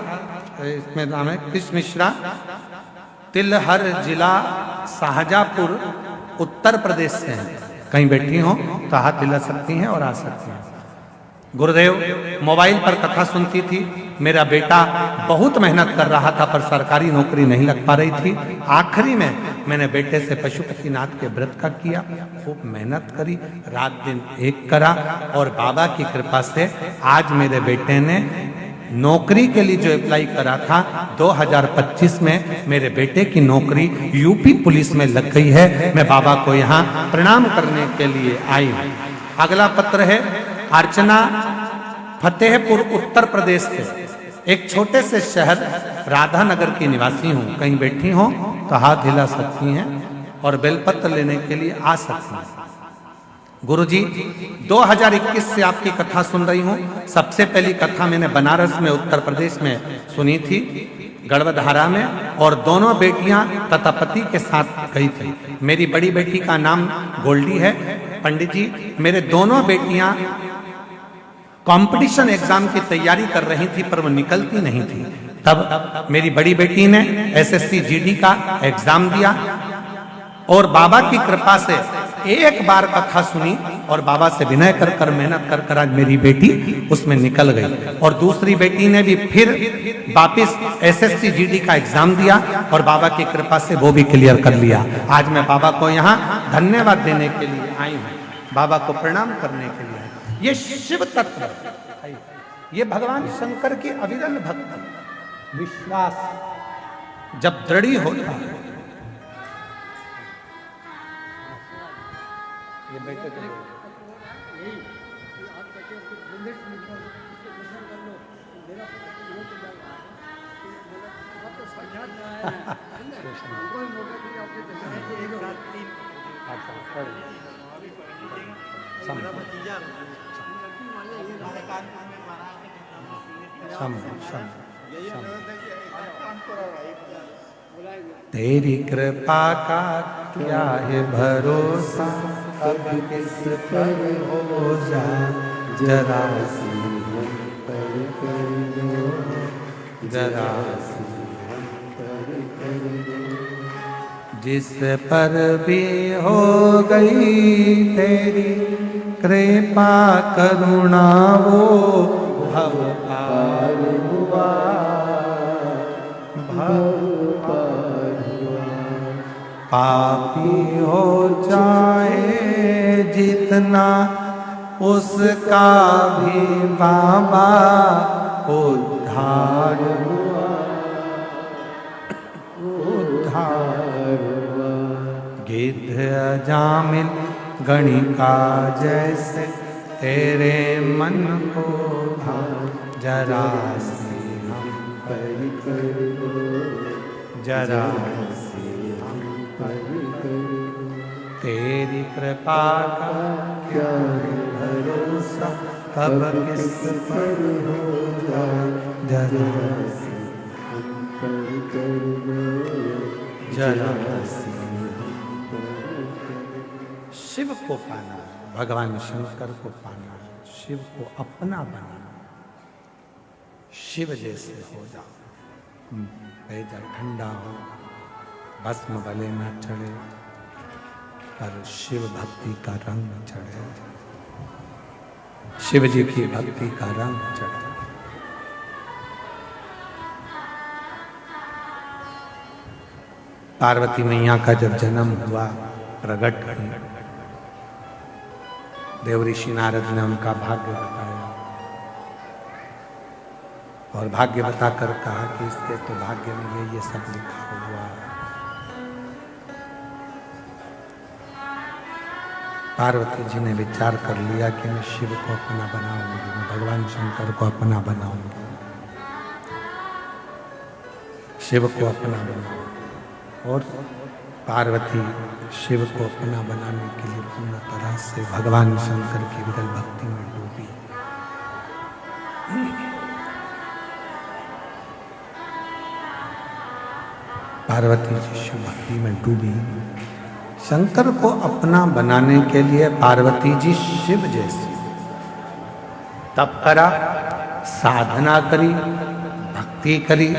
इसमें नाम है कृष्ण मिश्रा, तिलहर जिला शाहजहाँपुर उत्तर प्रदेश से हैं। कहीं बैठी हो तो हाथ हिला सकती हैं और आ सकती हैं। गुरुदेव, मोबाइल पर कथा सुनती थी। मेरा बेटा बहुत मेहनत कर रहा था पर सरकारी नौकरी नहीं लग पा रही थी। आखिरी में मैंने बेटे से पशुपति नाथ के व्रत का किया, खूब मेहनत करी, रात दिन एक करा और बाबा की कृपा से आज मेरे बेटे ने नौकरी के लिए जो अप्लाई करा था 2025 में मेरे बेटे की नौकरी यूपी पुलिस में लग गई है। मैं बाबा को यहाँ प्रणाम करने के लिए आई हूँ। अगला पत्र है अर्चना, फतेहपुर उत्तर प्रदेश से, एक छोटे से शहर राधानगर की निवासी हूँ। कहीं बैठी हो तो हाथ हिला सकती हैं और बेलपत्र लेने के लिए आ सकती हैं। गुरुजी 2021 से आपकी कथा सुन रही हूँ। सबसे पहली कथा मैंने बनारस में उत्तर प्रदेश में सुनी थी, गढ़वधारा में, और दोनों बेटियां तथा पति के साथ गई थी। मेरी बड़ी बेटी का नाम गोल्डी है। पंडित जी, मेरे दोनों बेटियां कंपटीशन एग्जाम की तैयारी कर रही थी पर वो निकलती नहीं थी। तब मेरी बड़ी बेटी ने एसएससी जीडी का एग्जाम दिया और बाबा की कृपा से एक बार कथा सुनी और बाबा से विनय कर कर मेहनत कर कर आज मेरी बेटी उसमें निकल गई। और दूसरी बेटी ने भी फिर वापिस एसएससी जीडी का एग्जाम दिया और बाबा की कृपा से वो भी क्लियर कर लिया। आज मैं बाबा को यहाँ धन्यवाद देने के लिए आई हूँ, बाबा को प्रणाम करने के लिए। ये शिव तत्व, ये भगवान शंकर की अविरल भक्ति, विश्वास जब दृढ़ होता है। ये बैठे तो तेरी कृपा का क्या है भरोसा, अब किस पर हो जाए, जरा सी हम पर कर दो, जरा सी हम पर कर दो। जिस पर भी हो गई तेरी कृपा करुणा, वो भव पार हुआ, भव पार हुआ। पापी हो जाए जितना उसका भी बाबा उद्धार हुआ, उद्धार हुआ। गिद्ध अजामिल गणिका जैसे तेरे मन को भा, जरा से हम पर कर दो, जरा से हम पर कर दो। तेरी कृपा का क्या भरोसा, कब किस पर हो जाए, जरा से हम पर कर दो, जरा से हम पर कर दो। शिव को पाना, भगवान शंकर को पाना, शिव को अपना बनाना। शिव जैसे हो जाओ, पेजा ठंडा हो, भस्म भले न चढ़े पर शिव भक्ति का रंग चढ़े, शिव जी की भक्ति का रंग चढ़े। पार्वती मैया का जब जन्म हुआ, प्रकट हुई, देव ऋषि नारद ने उनका भाग्य बताया और भाग्य बताकर कहा कि इसके तो भाग्य में ये सब लिखा हुआ। पार्वती जी ने विचार कर लिया कि मैं शिव को अपना बनाऊंगी, मैं भगवान शंकर को अपना बनाऊंगी, शिव को अपना बनाऊंगी। और पार्वती शिव को अपना बनाने के लिए पूर्ण तरह से भगवान शंकर की विरल भक्ति में डूबी। पार्वती जी शिव भक्ति में डूबी। शंकर को अपना बनाने के लिए पार्वती जी शिव जैसी तप करा, साधना करी, भक्ति करी।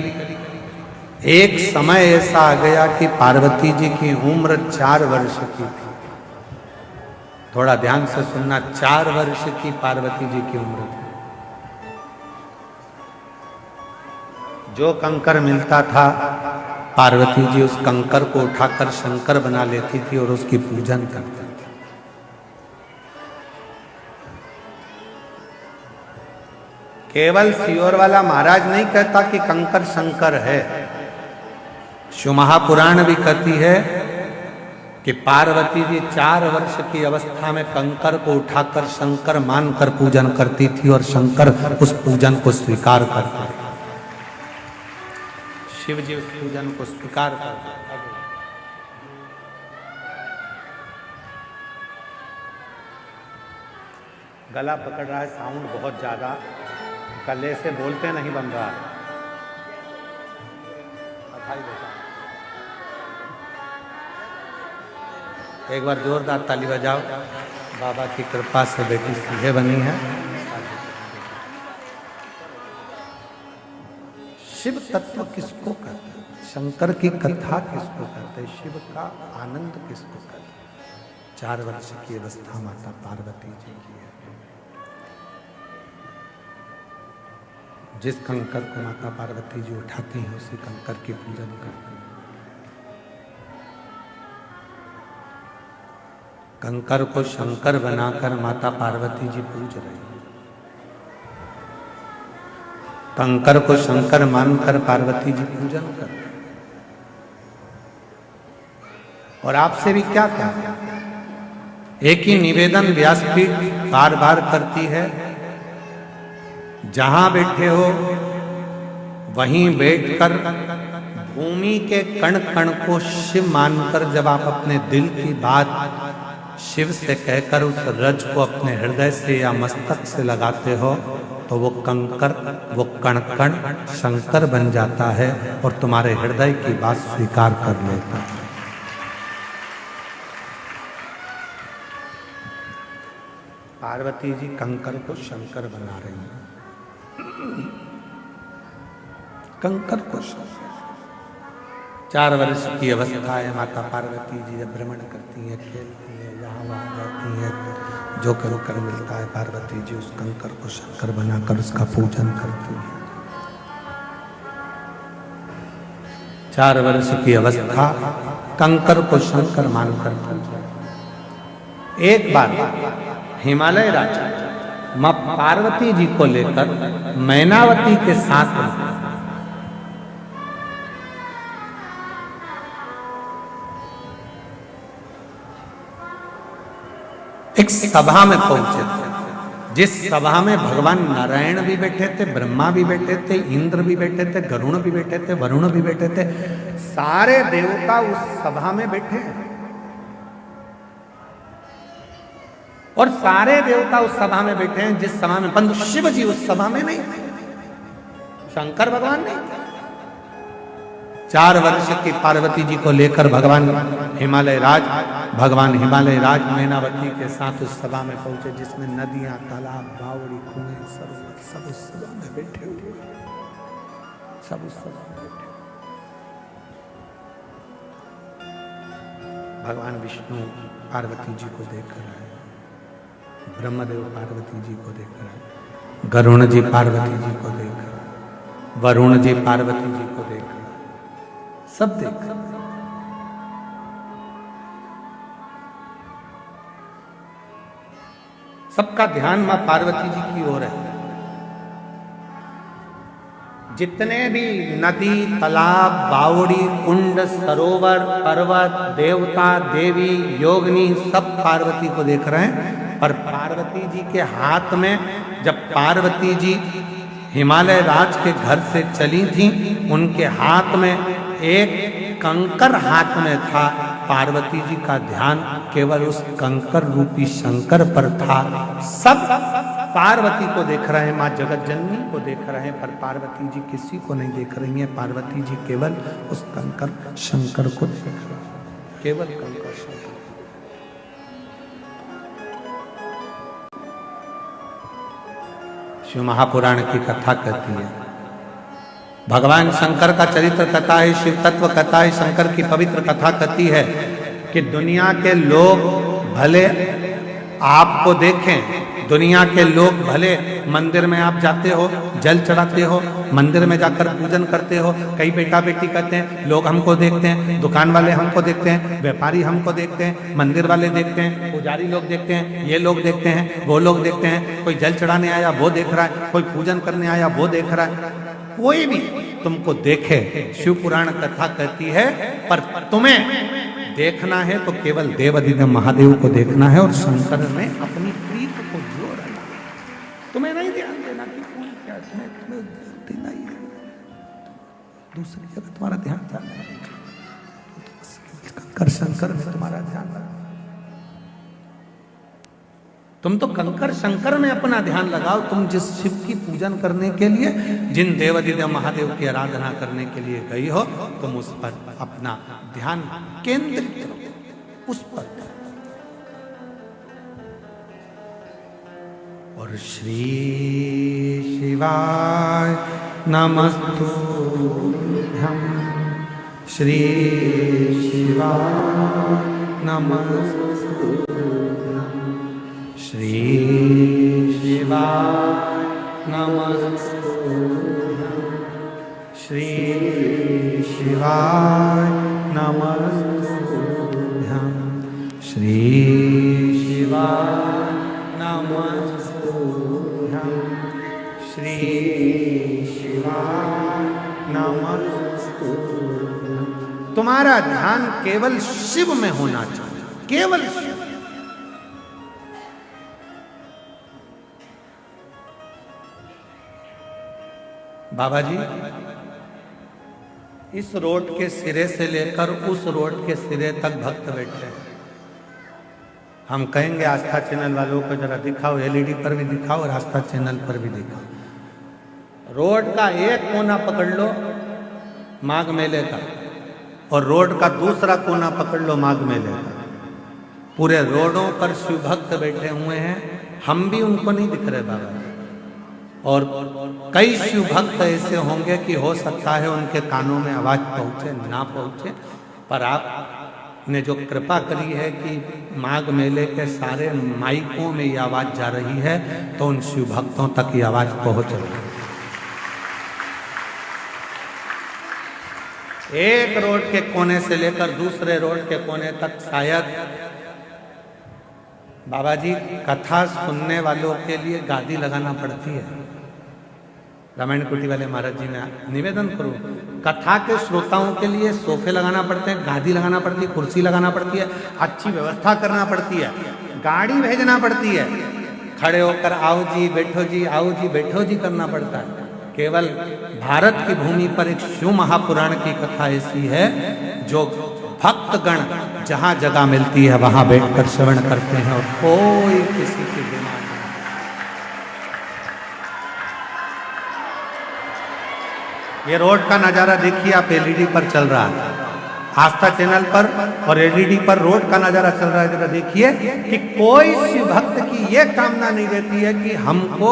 एक समय ऐसा आ गया कि पार्वती जी की उम्र 4 वर्ष की थी। थोड़ा ध्यान से सुनना, 4 वर्ष की पार्वती जी की उम्र थी। जो कंकर मिलता था पार्वती जी उस कंकर को उठाकर शंकर बना लेती थी और उसकी पूजन करती थी। केवल सियोर वाला महाराज नहीं कहता कि कंकर शंकर है। शिव महापुराण भी कहती है कि पार्वती जी 4 वर्ष की अवस्था में कंकर को उठाकर शंकर मानकर पूजन करती थी और शंकर उस पूजन को स्वीकार करते थे। शिव जी उस पूजन को स्वीकार करते। गला पकड़ रहा है, साउंड बहुत ज़्यादा, गले से बोलते नहीं बन रहा है। एक बार जोरदार ताली बजाओ। बाबा की कृपा से बेटी सीधे बनी है। शिव तत्व किसको कहते हैं? शंकर की कथा किसको कहते हैं? शिव का आनंद किसको कहते हैं? 4 वर्ष की अवस्था माता पार्वती जी की है। जिस कंकर को माता पार्वती जी उठाती हैं उसी कंकर की पूजन करती हैं। कंकर को शंकर बनाकर माता पार्वती जी पूज रही हैं। कंकर को शंकर मानकर पार्वती जी पूजन कर रहे हैं। और आपसे भी क्या कहा? एक ही निवेदन व्यासपीठ बार बार करती है, जहां बैठे हो वहीं बैठकर भूमि के कण कण को शिव मानकर जब आप अपने दिल की बात शिव से कहकर उस रज को अपने हृदय से या मस्तक से लगाते हो तो वो कंकर, वो कण कण शंकर बन जाता है और तुम्हारे हृदय की बात स्वीकार कर लेता है। पार्वती जी कंकर को शंकर बना रही हैं। कंकर को शंकर। 4 वर्ष की अवस्था है। माता पार्वती जी जब भ्रमण करती हैं, खेलती हैं, यहाँ वहाँ जाती हैं, जो कंकर मिलता है पार्वती जी उस कंकर को शंकर बनाकर उसका पूजन करती हैं। 4 वर्ष की अवस्था कंकर को शंकर मानकर पूजा। एक बार हिमालय राजा मां पार्वती जी को लेकर मैनावती के साथ एक सभा में पहुंचे थे, जिस सभा में भगवान नारायण भी बैठे थे, ब्रह्मा भी बैठे थे, इंद्र भी बैठे थे, गरुण भी बैठे थे, वरुण भी बैठे थे। सारे देवता उस सभा में बैठे हैं और सारे देवता उस सभा में बैठे हैं जिस सभा में, परंतु शिव जी उस सभा में नहीं, शंकर भगवान नहीं। 4 वर्ष की पार्वती जी को लेकर भगवान हिमालय राज मैनावती के साथ उस सभा में पहुंचे जिसमें नदियां, तालाब, बावड़ी, कुएं, सरोवर सब उस सभा में बैठे हुए, सब उस सभा में बैठे। भगवान विष्णु पार्वती जी को देख रहे हैं, ब्रह्मदेव पार्वती जी को देख रहे हैं, गरुण जी पार्वती जी को देख रहे हैं, वरुण जी पार्वती जी को देख रहे हैं, सब देख रहे हैं। सबका ध्यान मां पार्वती जी की ओर है। जितने भी नदी, तालाब, बावड़ी, कुंड, सरोवर, पर्वत, देवता, देवी, योगिनी सब पार्वती को देख रहे हैं। पर पार्वती जी के हाथ में, जब पार्वती जी हिमालय राज के घर से चली थी, उनके हाथ में एक कंकर हाथ में था। पार्वती जी का ध्यान केवल उस कंकर रूपी शंकर पर था। सब पार्वती को देख रहे हैं, मां जगत जननी को देख रहे हैं, पर पार्वती जी किसी को नहीं देख रही हैं। पार्वती जी केवल उस कंकर शंकर को देख रहे हैं, केवल कंकर शंकर। शिव महापुराण की कथा कहती है, भगवान शंकर का चरित्र कथा है, शिव तत्व कथा है, शंकर की पवित्र कथा कहती है कि दुनिया के लोग भले आपको देखें, दुनिया के लोग भले मंदिर में आप जाते हो, जल चढ़ाते हो, मंदिर में जाकर पूजन करते हो, कई बेटा बेटी कहते हैं, लोग हमको देखते हैं, दुकान वाले हमको देखते हैं, व्यापारी हमको देखते हैं, मंदिर वाले देखते हैं, पुजारी लोग देखते हैं, ये लोग देखते हैं, वो लोग देखते हैं, कोई जल चढ़ाने आया वो देख रहा है, कोई पूजन करने आया वो देख रहा है। कोई भी तुमको देखे, शिव पुराण कथा कहती है, पर तुम्हें देखना है तो केवल देवाधिदेव महादेव को देखना है और शंकर में अपनी प्रीत को जोड़ना है। तुम्हें नहीं ध्यान देना कि कौन क्या, तुम्हें देना ही है, दूसरी जगह तुम्हारा ध्यान जाना है, शंकर में तुम्हारा ध्यान रखना। तुम तो कंकर शंकर में अपना ध्यान लगाओ। तुम जिस शिव की पूजन करने के लिए, जिन देवाधिदेव महादेव की आराधना करने के लिए गई हो, तुम उस पर अपना ध्यान केंद्रित करो, उस पर। और श्री शिवाय नमस्तुभ्यं, श्री शिवाय नमस्तुभ्यं, श्री शिवाय नमस्तुभ्यं, श्री शिवाय नमस्तुभ्यं, श्री शिवाय नमस्तुभ्यं, श्री शिवाय नमस्तुभ्यं। तुम्हारा ध्यान केवल शिव में होना चाहिए, केवल शिव। बाबा जी इस रोड के सिरे से लेकर उस रोड के सिरे तक भक्त बैठे हैं। हम कहेंगे आस्था चैनल वालों को जरा दिखाओ, एलईडी पर भी दिखाओ और आस्था चैनल पर भी दिखाओ। रोड का एक कोना पकड़ लो माघ मेले का, और रोड का दूसरा कोना पकड़ लो माघ मेले का। पूरे रोडों पर शिव भक्त बैठे हुए हैं, हम भी उनको नहीं दिख रहे बाबा। और कई शिव भक्त ऐसे होंगे कि हो सकता है उनके कानों में आवाज पहुंचे ना पहुंचे, पर आपने जो कृपा करी है कि माघ मेले के सारे माइकों में ये आवाज जा रही है, तो उन शिव भक्तों तक ये आवाज पहुंच रही है। एक रोड के कोने से लेकर दूसरे रोड के कोने तक शायद बाबा जी कथा सुनने वालों के लिए गादी लगाना पड़ती है। रामायण कुटी वाले महाराज जी ने निवेदन करूं, कथा के श्रोताओं के लिए सोफे लगाना पड़ते हैं, गादी लगाना पड़ती है, कुर्सी लगाना पड़ती है, अच्छी व्यवस्था करना पड़ती है, गाड़ी भेजना पड़ती है, खड़े होकर आओ जी बैठो जी, आओ जी बैठो जी करना पड़ता है। केवल भारत की भूमि पर एक शिव महापुराण की कथा ऐसी है जो भक्तगण जहां जगह मिलती है वहां बैठकर श्रवण करते हैं और कोई किसी की बीमारी नहीं। ये रोड का नजारा देखिए आप, एलईडी पर चल रहा है आस्था चैनल पर, और एलईडी पर रोड का नजारा चल रहा है। जरा देखिए कि कोई शिव भक्त की ये कामना नहीं रहती है कि हमको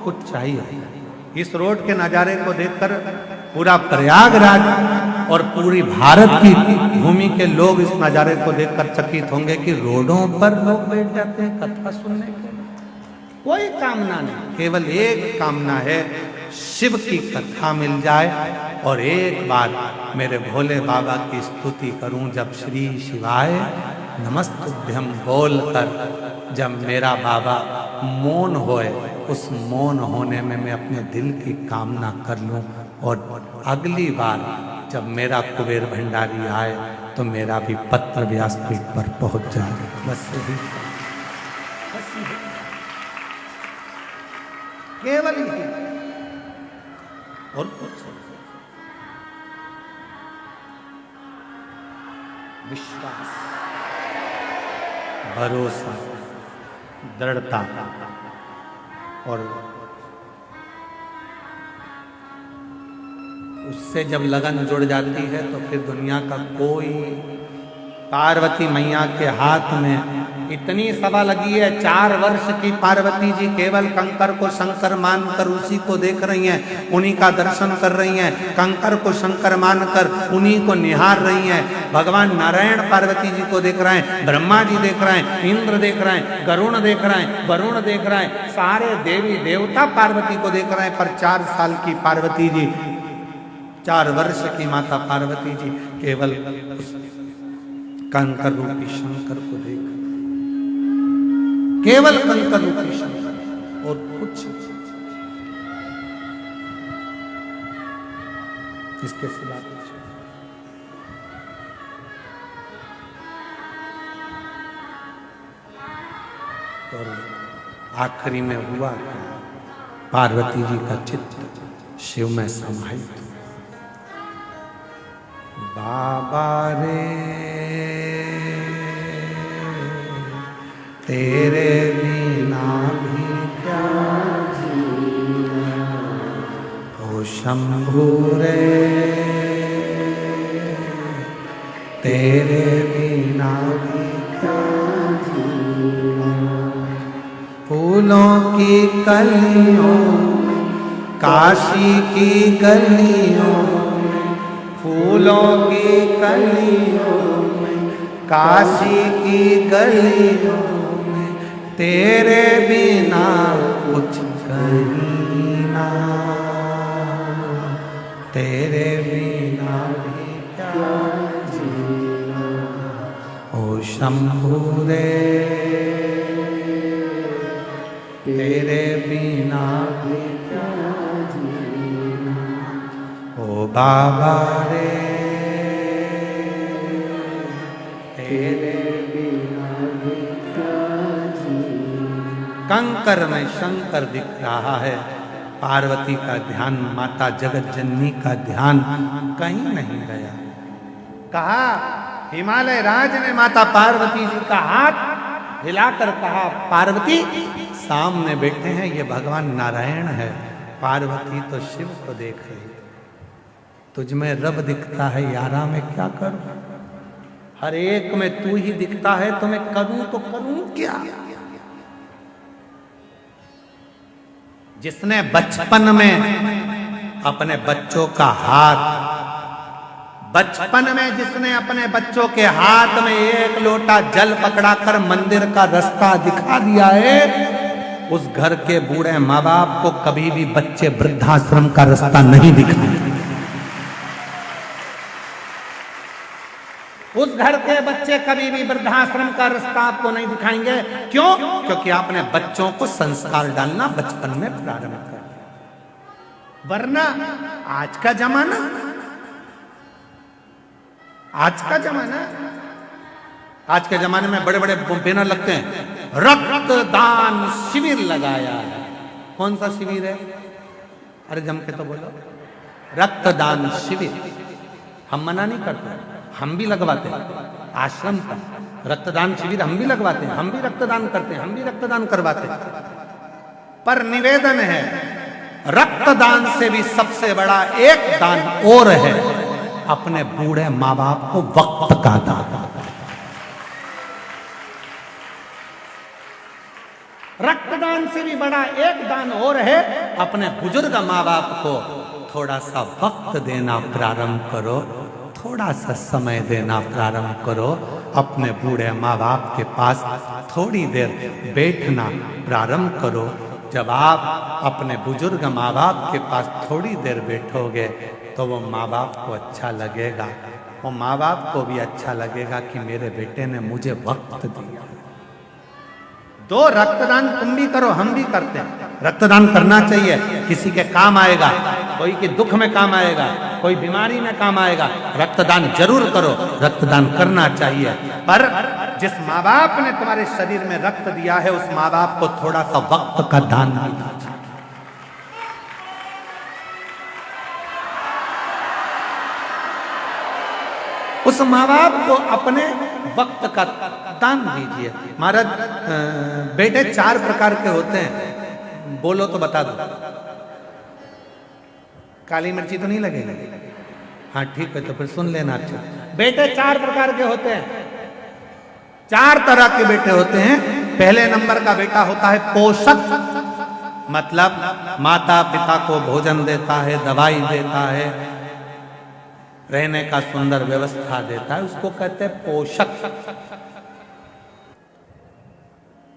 कुछ चाहिए। इस रोड के नजारे को देखकर पूरा प्रयागराज और पूरी भारत की भूमि के लोग इस नजारे को देखकर चकित होंगे कि रोडों पर लोग बैठ जाते हैं कथा सुनने के लिए। कोई कामना नहीं, केवल एक कामना है, शिव की कथा मिल जाए और एक बार मेरे भोले बाबा की स्तुति करूं। जब श्री शिवाय नमस्तुभ्यं बोलकर जब मेरा बाबा मौन होए, उस मौन होने में मैं अपने दिल की कामना कर लूं, और अगली बार जब मेरा कुबेर भंडारी आए तो मेरा भी पत्र व्यासपीठ पर पहुंच जाए। बस यही, केवल यही और कुछ। विश्वास, भरोसा, दृढ़ता, और उससे जब लगन जुड़ जाती है तो फिर दुनिया का कोई, पार्वती मैया के हाथ में इतनी सभा लगी है, 4 वर्ष की पार्वती जी केवल कंकर को शंकर मानकर उसी को देख रही हैं, उन्हीं का दर्शन कर रही हैं, कंकर को शंकर मानकर उन्हीं को निहार रही हैं। भगवान नारायण पार्वती जी को देख रहे हैं, ब्रह्मा जी देख रहे हैं, इंद्र देख रहे हैं, गरुण देख रहे हैं, वरुण देख रहे हैं, सारे देवी देवता पार्वती को देख रहे हैं। पर 4 साल की पार्वती जी, 4 वर्ष की माता पार्वती जी केवल उस कंकर रूपी शंकर को देख, केवल कंकर रूपी शंकर और कुछ इसके सिवा कुछ। और आखिरी में हुआ पार्वती जी का चित्त शिव में समाहित। बाबा रे तेरे भी शंभू रे तेरे बिना भी क्या जीना। फूलों की कलियों काशी की गलियों में, फूलों की कलियों में काशी की गलियों में तेरे बिना कुछ कहीं ना, तेरे बिना भी क्या जीना। ओ शंभू रे तेरे बिना भी क्या जीना। ओ बाबा रे तेरे बिना भी क्या जीना। कंकर में शंकर दिख रहा है, पार्वती का ध्यान, माता जगत जननी का ध्यान कहीं नहीं गया। कहा हिमालय राज ने माता पार्वती जी का हाथ हिलाकर कहा, पार्वती सामने बैठे हैं ये भगवान नारायण है। पार्वती तो शिव को देख रही, तुझ में रब दिखता है यारा, मैं क्या करूं? हर एक में तू ही दिखता है, तो मैं करूं तो करूं क्या? जिसने बचपन में अपने बच्चों का हाथ, बचपन में जिसने अपने बच्चों के हाथ में एक लोटा जल पकड़ाकर मंदिर का रास्ता दिखा दिया है, उस घर के बूढ़े माँ बाप को कभी भी बच्चे वृद्धाश्रम का रास्ता नहीं दिखाएंगे। उस घर के बच्चे कभी भी वृद्धाश्रम का रास्ता आपको नहीं दिखाएंगे। क्यों? क्योंकि आपने बच्चों को संस्कार डालना बचपन में प्रारंभ कर दिया। वरना आज का जमाना, आज के जमाने में बड़े बड़े बैनर लगते हैं, रक्तदान शिविर लगाया है। कौन सा शिविर है? अरे जम के तो बोलो, रक्तदान शिविर। हम मना नहीं करते, हम भी लगवाते हैं। आश्रम का रक्तदान शिविर हम भी लगवाते हैं, हम भी रक्तदान करते हैं, हम भी रक्तदान करवाते हैं। पर निवेदन है, रक्तदान से भी सबसे बड़ा एक दान और है, अपने बूढ़े माँ बाप को वक्त का दान। रक्तदान से भी बड़ा एक दान और है, अपने बुजुर्ग माँ बाप को थोड़ा सा वक्त देना प्रारंभ करो, थोड़ा सा समय देना प्रारंभ करो। अपने बूढ़े माँ बाप के पास थोड़ी देर बैठना प्रारंभ करो। जब आप अपने बुजुर्ग माँ बाप के पास थोड़ी देर बैठोगे तो वो माँ बाप को अच्छा लगेगा, वो माँ बाप को भी अच्छा लगेगा कि मेरे बेटे ने मुझे वक्त दिया। दो रक्तदान तुम भी करो, हम भी करते हैं। रक्तदान करना चाहिए, किसी के काम आएगा, कोई के दुख में काम आएगा, कोई बीमारी में काम आएगा। रक्तदान जरूर करो, रक्तदान करना चाहिए। पर जिस माँ बाप ने तुम्हारे शरीर में रक्त दिया है, उस माँ बाप को थोड़ा सा वक्त का दान देना चाहिए। उस माँ बाप को अपने वक्त का दान दीजिए। महाराज बेटे 4 प्रकार के होते हैं, बोलो तो बता दो। काली मिर्ची तो नहीं लगेगी? हाँ ठीक है, तो फिर सुन लेना। अच्छा, बेटे 4 प्रकार के होते हैं, 4 तरह के बेटे होते हैं। पहले नंबर का बेटा होता है पोषक, मतलब माता पिता को भोजन देता है, दवाई देता है, रहने का सुंदर व्यवस्था देता है, उसको कहते हैं पोषक।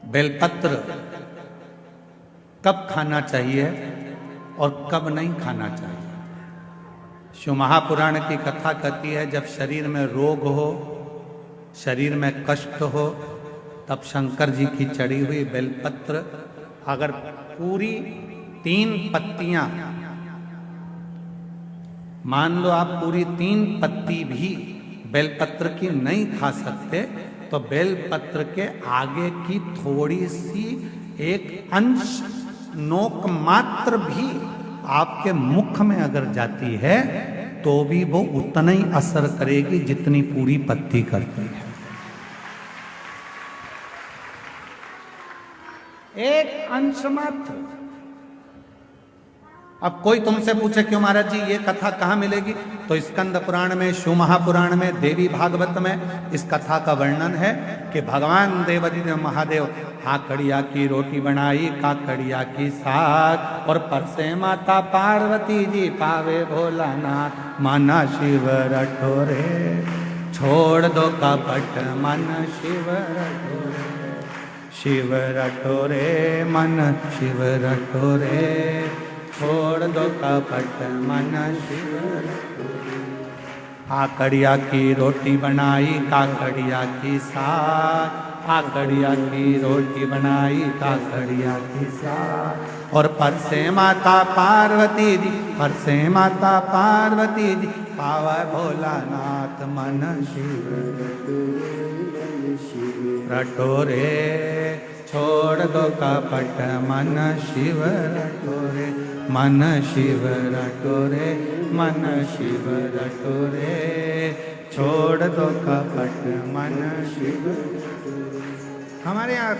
बेलपत्र कब खाना चाहिए और कब नहीं खाना चाहिए? शिव महापुराण की कथा कहती है, जब शरीर में रोग हो, शरीर में कष्ट हो, तब शंकर जी की चढ़ी हुई बेलपत्र अगर पूरी 3 पत्तियां, मान लो आप पूरी 3 पत्ती भी बेलपत्र की नहीं खा सकते, तो बेलपत्र के आगे की थोड़ी सी एक अंश नोक मात्र भी आपके मुख में अगर जाती है तो भी वो उतना ही असर करेगी जितनी पूरी पत्ती करती है। एक अंश मात्र। अब कोई तुमसे पूछे क्यों महाराज जी ये कथा कहाँ मिलेगी, तो स्कंद पुराण में, शिव महापुराण में, देवी भागवत में इस कथा का वर्णन है कि भगवान देवादिदेव महादेव काकड़िया की रोटी बनाई, काकड़िया की साग, और परसे माता पार्वती जी पावे भोलानाथ, माना शिव रटोरे छोड़ दो कपट मन शिव रटोरे, शिव रटोरे मन शिव रटोरे, छोड़ दो कपट मन शिव रटोरे। काकड़िया की रोटी बनाई, काकड़िया की साग, काकड़िया की रोटी बनाई, काकड़िया की साग, और परसे माता पार्वती जी, परसे माता पार्वती जी पावा भोलानाथ, मन शिव रटोरे, छोड़ दो कपट मन शिव रटोरे, मन शिव रटोरे, मन शिव रटोरे, छोड़ दो कपट मन शिव। हमारे यहाँ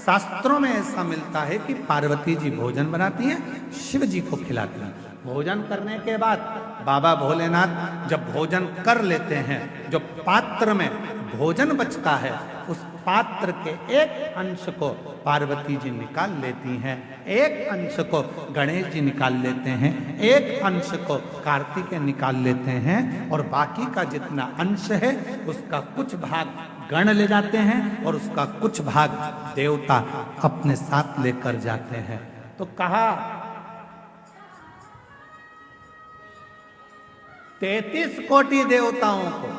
शास्त्रों में ऐसा मिलता है कि पार्वती जी भोजन बनाती हैं, शिव जी को खिलाती हैं। भोजन करने के बाद बाबा भोलेनाथ जब भोजन कर लेते हैं, जो पात्र में भोजन बचता है उस पात्र के एक अंश को पार्वती जी निकाल लेती हैं, एक अंश को गणेश जी निकाल लेते हैं, एक अंश को कार्तिकेय निकाल लेते हैं, और बाकी का जितना अंश है उसका कुछ भाग गण ले जाते हैं और उसका कुछ भाग देवता अपने साथ लेकर जाते हैं। तो कहा 33 कोटि देवताओं को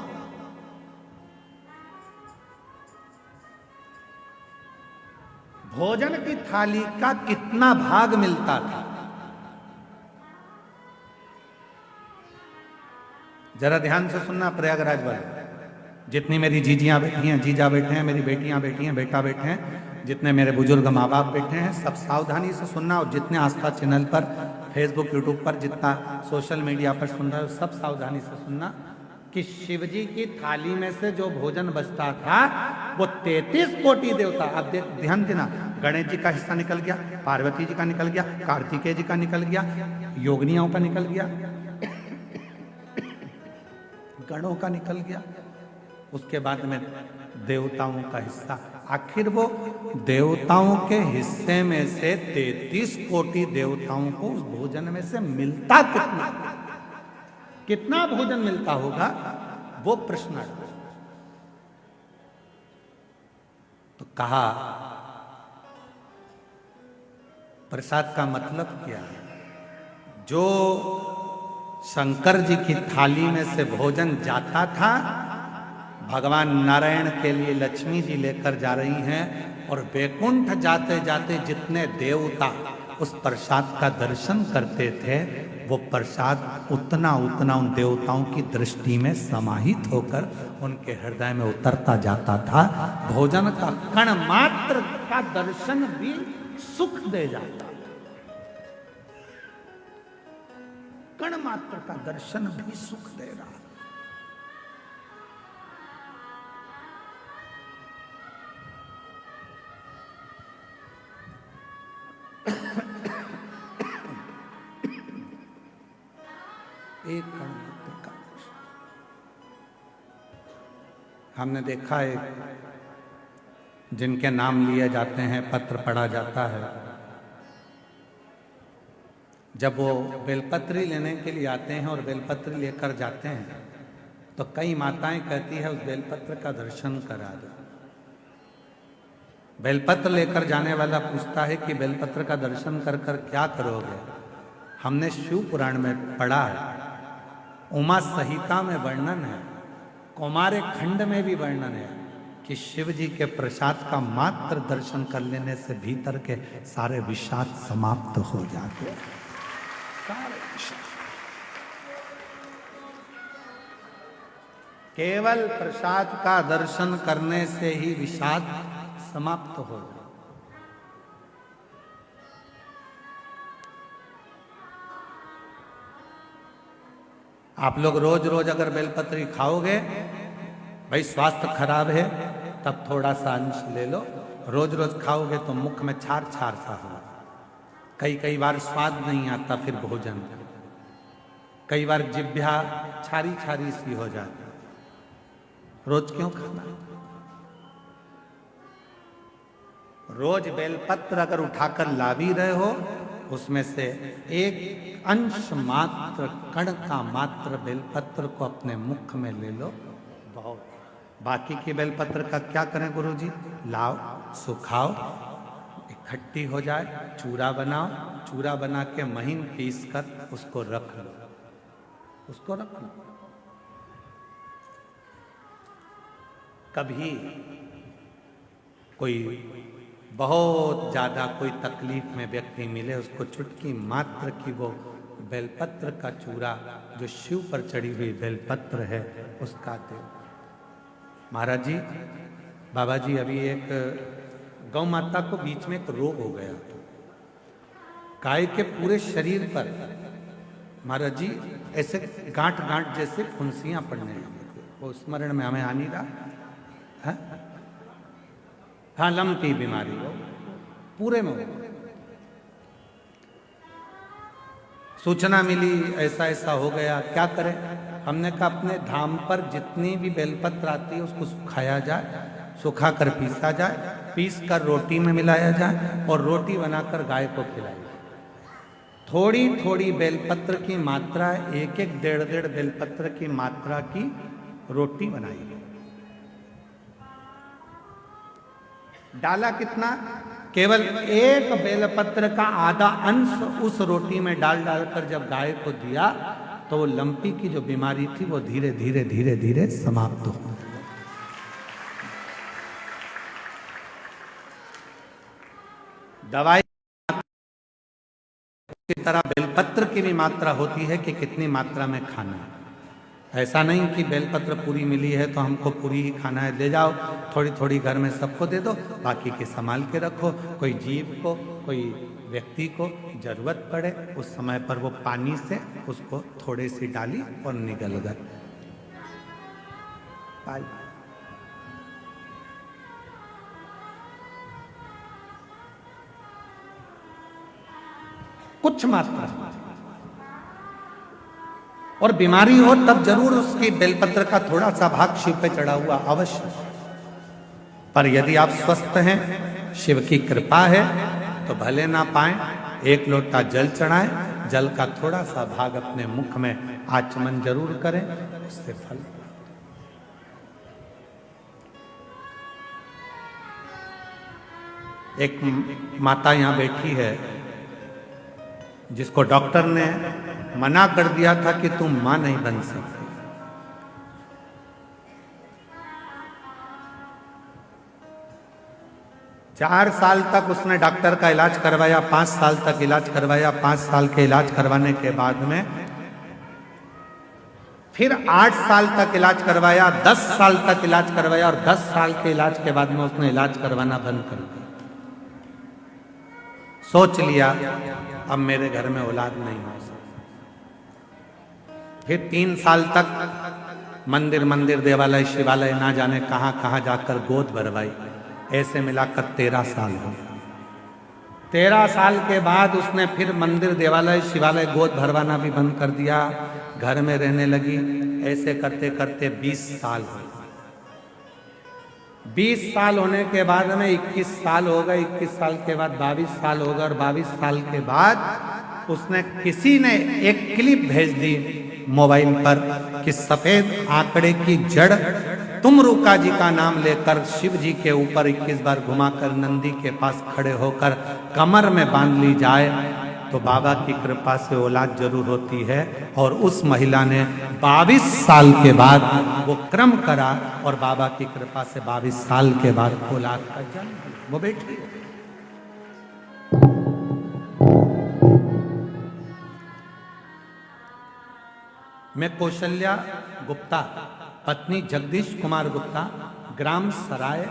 भोजन की थाली का कितना भाग मिलता था, जरा ध्यान से सुनना प्रयागराज वाले, जितनी मेरी जीजियां बैठी हैं, जीजा बैठे हैं, मेरी बेटियां बैठी हैं, बेटा बैठे हैं, जितने मेरे बुजुर्ग माँ बाप बैठे हैं, सब सावधानी से सुनना, और जितने आस्था चैनल पर, फेसबुक, यूट्यूब पर, जितना सोशल मीडिया पर सुन रहे हो, सब सावधानी से सुनना कि शिवजी की थाली में से जो भोजन बचता था वो 33 कोटि देवता, अब ध्यान देना, गणेश जी का हिस्सा निकल गया, पार्वती जी का निकल गया, कार्तिकेय जी का निकल गया, योगिनियों का निकल गया, गणों का निकल गया, उसके बाद में देवताओं का हिस्सा। आखिर वो देवताओं के हिस्से में से 33 कोटि देवताओं को उस भोजन में से मिलता कितना, कितना भोजन मिलता होगा, वो प्रश्न है। तो कहा प्रसाद का मतलब क्या है, जो शंकर जी की थाली में से भोजन जाता था भगवान नारायण के लिए लक्ष्मी जी लेकर जा रही हैं, और वैकुंठ जाते जाते जितने देवता उस प्रसाद का दर्शन करते थे वो प्रसाद उतना उतना उन देवताओं की दृष्टि में समाहित होकर उनके हृदय में उतरता जाता था। भोजन का कण मात्र का दर्शन भी सुख दे जाता, कण मात्र का दर्शन भी सुख दे रहा। एक कण मात्र का हमने देखा है, जिनके नाम लिए जाते हैं, पत्र पढ़ा जाता है, जब वो बेलपत्री लेने के लिए आते हैं और बेलपत्री लेकर जाते हैं तो कई माताएं कहती है उस बेलपत्र का दर्शन करा दो। बेलपत्र लेकर जाने वाला पूछता है कि बेलपत्र का दर्शन कर कर क्या करोगे। हमने शिव पुराण में पढ़ा है, उमा संहिता में वर्णन है, कौमार खंड में भी वर्णन है कि शिव जी के प्रसाद का मात्र दर्शन कर लेने से भीतर के सारे विषाद समाप्त हो जाते हैं। केवल प्रसाद का दर्शन करने से ही विषाद समाप्त हो जाए। आप लोग रोज रोज अगर बेलपत्री खाओगे, भाई स्वास्थ्य खराब है तब थोड़ा सा अंश ले लो, रोज रोज खाओगे तो मुख में छार छार सा होगा, कई कई बार स्वाद नहीं आता फिर भोजन, कई बार जिह्वा छारी छारी सी हो जाती, रोज क्यों खाना? रोज बेलपत्र अगर उठाकर ला भी रहे हो, उसमें से एक अंश मात्र, कण का मात्र बेलपत्र को अपने मुख में ले लो, बहुत। बाकी के बेलपत्र का क्या करें गुरुजी? लाओ, सुखाओ, इकट्ठी हो जाए, चूरा बनाओ, चूरा बना के महीन पीस कर उसको रख लो, उसको रख लो। कभी कोई बहुत ज्यादा कोई तकलीफ में व्यक्ति मिले, उसको चुटकी मात्र की वो बेलपत्र का चूरा, जो शिव पर चढ़ी हुई बेलपत्र है, उसका दे। महाराज जी, बाबा जी, अभी एक गौ माता को बीच में एक रोग हो गया, गाय के पूरे शरीर पर महाराज जी ऐसे गांठ गांठ जैसे फुंसियां पड़ने लगी, वो स्मरण में हमें आ नहीं रहा है? हाँ, लम्पी बीमारी हो पूरे में। सूचना मिली ऐसा ऐसा हो गया, क्या करें? हमने कहा अपने धाम पर जितनी भी बेलपत्र आती है उसको सुखाया जाए, सुखा कर पीसा जाए, पीस कर रोटी में मिलाया जाए और रोटी बनाकर गाय को खिलाई जाए। थोड़ी थोड़ी बेलपत्र की मात्रा, एक एक डेढ़ डेढ़ बेलपत्र की मात्रा की रोटी बनाई गई। डाला कितना? केवल एक बेलपत्र का आधा अंश उस रोटी में डाल डालकर जब गाय को दिया, तो वो लंपी की जो बीमारी थी वो धीरे धीरे धीरे धीरे समाप्त हो गई। दवाई की तरह बेलपत्र की भी मात्रा होती है कि कितनी मात्रा में खाना है। ऐसा नहीं कि बेलपत्र पूरी मिली है तो हमको पूरी ही खाना है, ले जाओ, थोड़ी थोड़ी घर में सबको दे दो, बाकी के संभाल के रखो। कोई जीव को, कोई व्यक्ति को जरूरत पड़े उस समय पर वो पानी से उसको थोड़ी सी डाली और निगल गए। कुछ मात्रा, और बीमारी हो तब जरूर उसकी बेलपत्र का थोड़ा सा भाग शिव पे चढ़ा हुआ अवश्य। पर यदि आप स्वस्थ हैं, शिव की कृपा है, तो भले ना पाए, एक लोटा जल चढ़ाएं, जल का थोड़ा सा भाग अपने मुख में आचमन जरूर करें, उससे फल। एक माता यहां बैठी है जिसको डॉक्टर ने मना कर दिया था कि तुम मां नहीं बन सकती। चार साल तक उसने डॉक्टर का इलाज करवाया, 5 साल तक इलाज करवाया, 5 साल के इलाज करवाने के बाद में फिर 8 साल तक इलाज करवाया, 10 साल तक इलाज करवाया, और 10 साल के इलाज के बाद में उसने इलाज करवाना बंद कर दिया। सोच लिया अब मेरे घर में औलाद नहीं हो सकती। फिर 3 साल तक मंदिर मंदिर, देवालय, शिवालय, ना जाने कहां कहां जाकर गोद भरवाई। ऐसे मिलाकर 13 साल हो। 13 साल के बाद उसने फिर मंदिर, देवालय, शिवालय, गोद भरवाना भी बंद कर दिया, घर में रहने लगी। ऐसे करते करते 20 साल हो। 20 साल होने के बाद में 21 साल हो गए, 21 साल के बाद 22 साल हो गए, और 22 साल के बाद उसने, किसी ने एक क्लिप भेज दी मोबाइल पर कि सफेद आंकड़े की जड़ तुमरुका जी का नाम लेकर शिव जी के ऊपर 21 बार घुमाकर नंदी के पास खड़े होकर कमर में बांध ली जाए तो बाबा की कृपा से औलाद जरूर होती है। और उस महिला ने 22 साल के बाद वो क्रम करा और बाबा की कृपा से 22 साल के बाद औलाद का जन्म, वो बेटी। मैं कौशल्या गुप्ता, पत्नी जगदीश कुमार गुप्ता, ग्राम सराय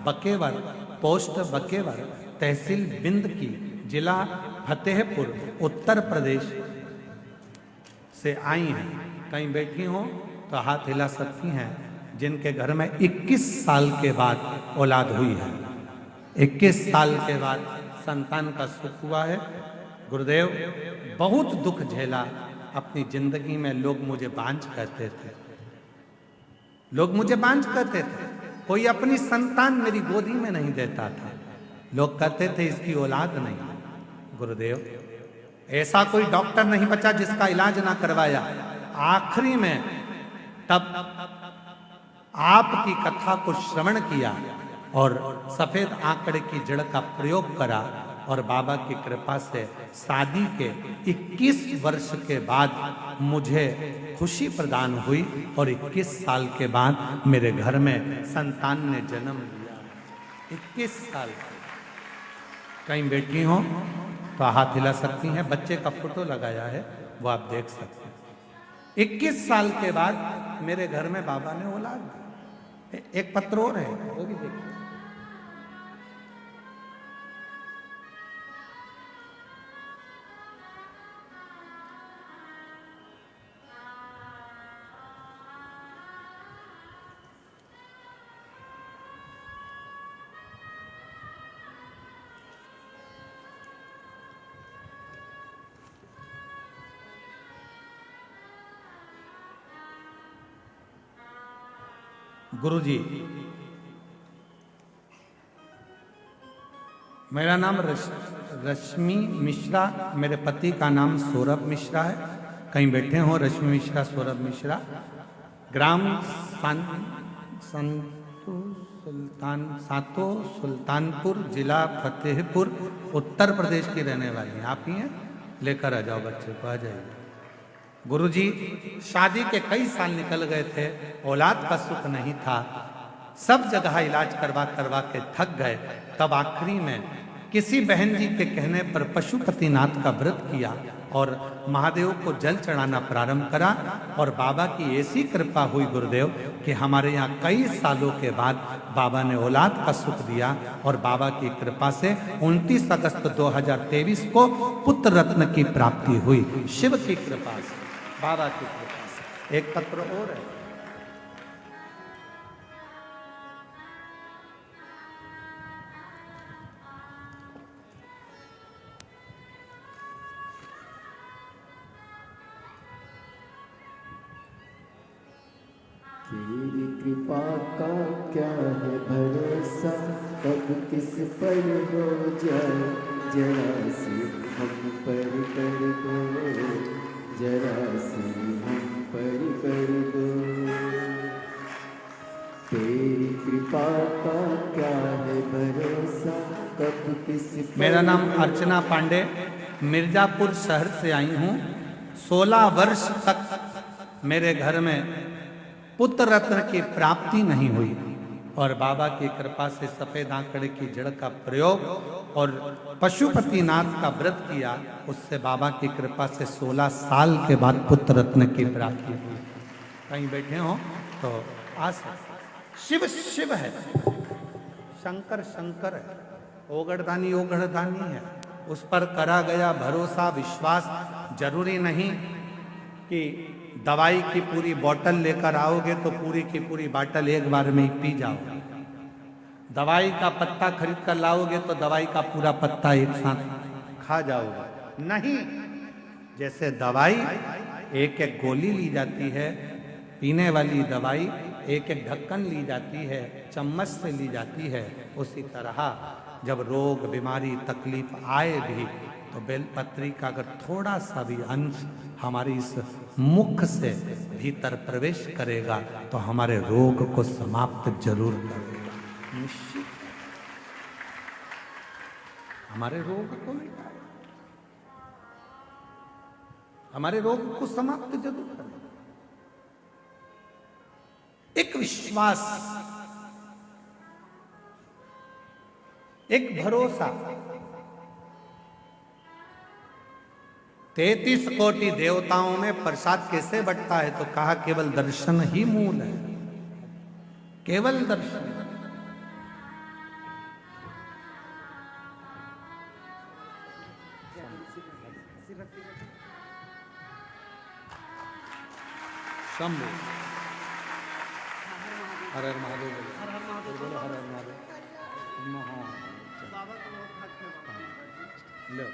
बकेवर, पोस्ट बकेवर, तहसील बिंद की, जिला फतेहपुर, उत्तर प्रदेश से आई हैं। कहीं बैठी हो तो हाथ हिला सकती हैं जिनके घर में 21 साल के बाद औलाद हुई है, 21 साल के बाद संतान का सुख हुआ है। गुरुदेव बहुत दुख झेला अपनी जिंदगी में। लोग मुझे बांझ कहते थे, लोग मुझे बांझ कहते थे। कोई अपनी संतान मेरी गोदी में नहीं देता था। लोग कहते थे इसकी औलाद नहीं। गुरुदेव ऐसा कोई डॉक्टर नहीं बचा जिसका इलाज ना करवाया। आखिरी में तब आपकी कथा को श्रवण किया और सफेद आंकड़े की जड़ का प्रयोग करा और बाबा की कृपा से शादी के 21 वर्ष के बाद मुझे खुशी प्रदान हुई और 21 साल के बाद मेरे घर में संतान ने जन्म लिया। 21 साल। कहीं बेटी हो तो हाथ हिला सकती हैं, बच्चे का फोटो लगाया है वो आप देख सकते हैं। 21 साल के बाद मेरे घर में बाबा ने औलाद दी। एक पत्र और है वो भी देखिए। गुरुजी, मेरा नाम रश्मि मिश्रा, मेरे पति का नाम सौरभ मिश्रा है। कहीं बैठे हो रश्मि मिश्रा, सौरभ मिश्रा। ग्राम सातो सुल्तानपुर, जिला फतेहपुर, उत्तर प्रदेश की रहने वाली हैं। आप ही हैं? लेकर आ जाओ बच्चे को, आ जाइए। गुरुजी, शादी के कई साल निकल गए थे, औलाद का सुख नहीं था। सब जगह इलाज करवा करवा के थक गए। तब आखिरी में किसी बहन जी के कहने पर पशुपतिनाथ का व्रत किया और महादेव को जल चढ़ाना प्रारंभ करा और बाबा की ऐसी कृपा हुई गुरुदेव कि हमारे यहाँ कई सालों के बाद बाबा ने औलाद का सुख दिया और बाबा की कृपा से 29 अगस्त 2023 को पुत्र रत्न की प्राप्ति हुई, शिव की कृपा से, बाबा की कृपा से। एक पत्र और है। तेरी कृपा का क्या है भरोसा, कब किस पर हो जाए, जरा से हम पर कर दो, जरा से हम पर कर दो। तेरी कृपा का क्या है भरोसा, कब किस पर। मेरा नाम अर्चना पांडे, मिर्जापुर शहर से आई हूँ। 16 वर्ष तक मेरे घर में पुत्र रत्न की प्राप्ति नहीं हुई और बाबा की कृपा से सफेद आंकड़े की जड़ का प्रयोग और पशुपतिनाथ का व्रत किया। उससे बाबा की कृपा से 16 साल के बाद पुत्र रत्न की प्राप्ति हुई। कहीं बैठे हो तो आस। शिव शिव है, शंकर शंकर है, ओगढ़दानी ओगढ़दानी है। उस पर करा गया भरोसा विश्वास। जरूरी नहीं कि दवाई की पूरी बोतल लेकर आओगे तो पूरी की पूरी बोतल एक बार में ही पी जाओगे। दवाई का पत्ता खरीद कर लाओगे तो दवाई का पूरा पत्ता एक साथ खा जाओगे। नहीं, जैसे दवाई एक एक गोली ली जाती है, पीने वाली दवाई एक एक ढक्कन ली जाती है, चम्मच से ली जाती है, उसी तरह जब रोग बीमारी तकलीफ आए भी तो बेलपत्री का अगर थोड़ा सा भी अंश हमारी इस मुख से भीतर प्रवेश करेगा तो हमारे रोग को समाप्त जरूर करेगा, निश्चित हमारे रोग को मिटाएगा, हमारे रोग को समाप्त जरूर करेगा। एक विश्वास, एक भरोसा। 33 कोटि देवताओं में प्रसाद कैसे बंटता है तो कहा केवल दर्शन ही मूल है, केवल दर्शन। शंभु हर हर महादेव, हर हर महादेव, बोलो हर हर महादेव। लो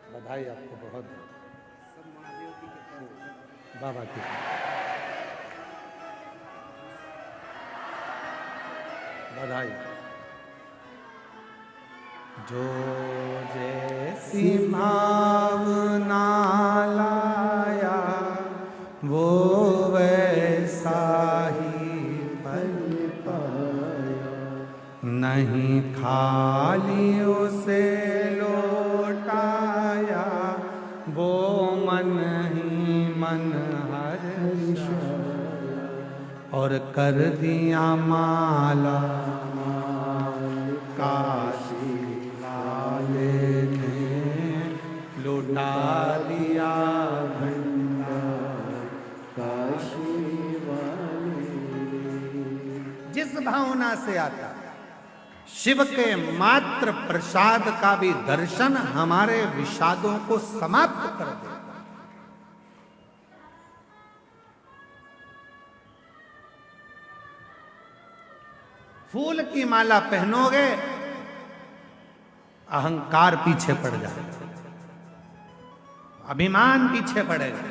बधाई आपको बहुत बाबा की। बधाई। जो जैसी भावना लाया वो वैसा ही फल पाया, नहीं खाली उसे लौटाया वो मन ही मन हर्षाया, और कर दिया माला काशी वाले ने लुटा दिया भंडार काशी वाले। जिस भावना से आता शिव के मात्र प्रसाद का भी दर्शन हमारे विषादों को समाप्त कर देता। फूल की माला पहनोगे अहंकार पीछे पड़ जाएगा, अभिमान पीछे पड़ेगा।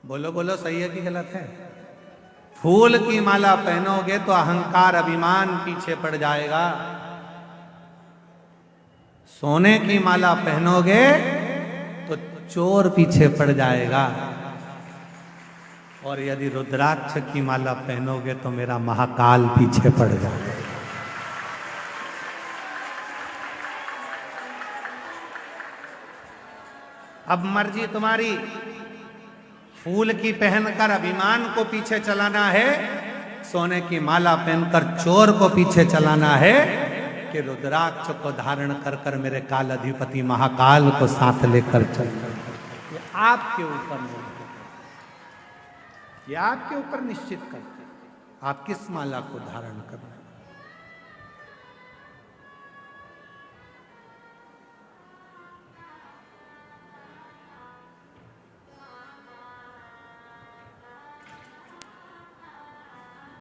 बोलो बोलो, सही है कि गलत है? फूल की माला पहनोगे तो अहंकार अभिमान पीछे पड़ जाएगा। सोने की माला पहनोगे तो चोर पीछे पड़ जाएगा। और यदि रुद्राक्ष की माला पहनोगे तो मेरा महाकाल पीछे पड़ जाएगा। अब मर्जी तुम्हारी, फूल की पहनकर अभिमान को पीछे चलाना है, सोने की माला पहनकर चोर को पीछे चलाना है, कि रुद्राक्ष को धारण कर कर मेरे काल अधिपति महाकाल को साथ लेकर चलना। ये आपके ऊपर निर्भर, ये आपके ऊपर निश्चित करते आप किस माला को धारण करना।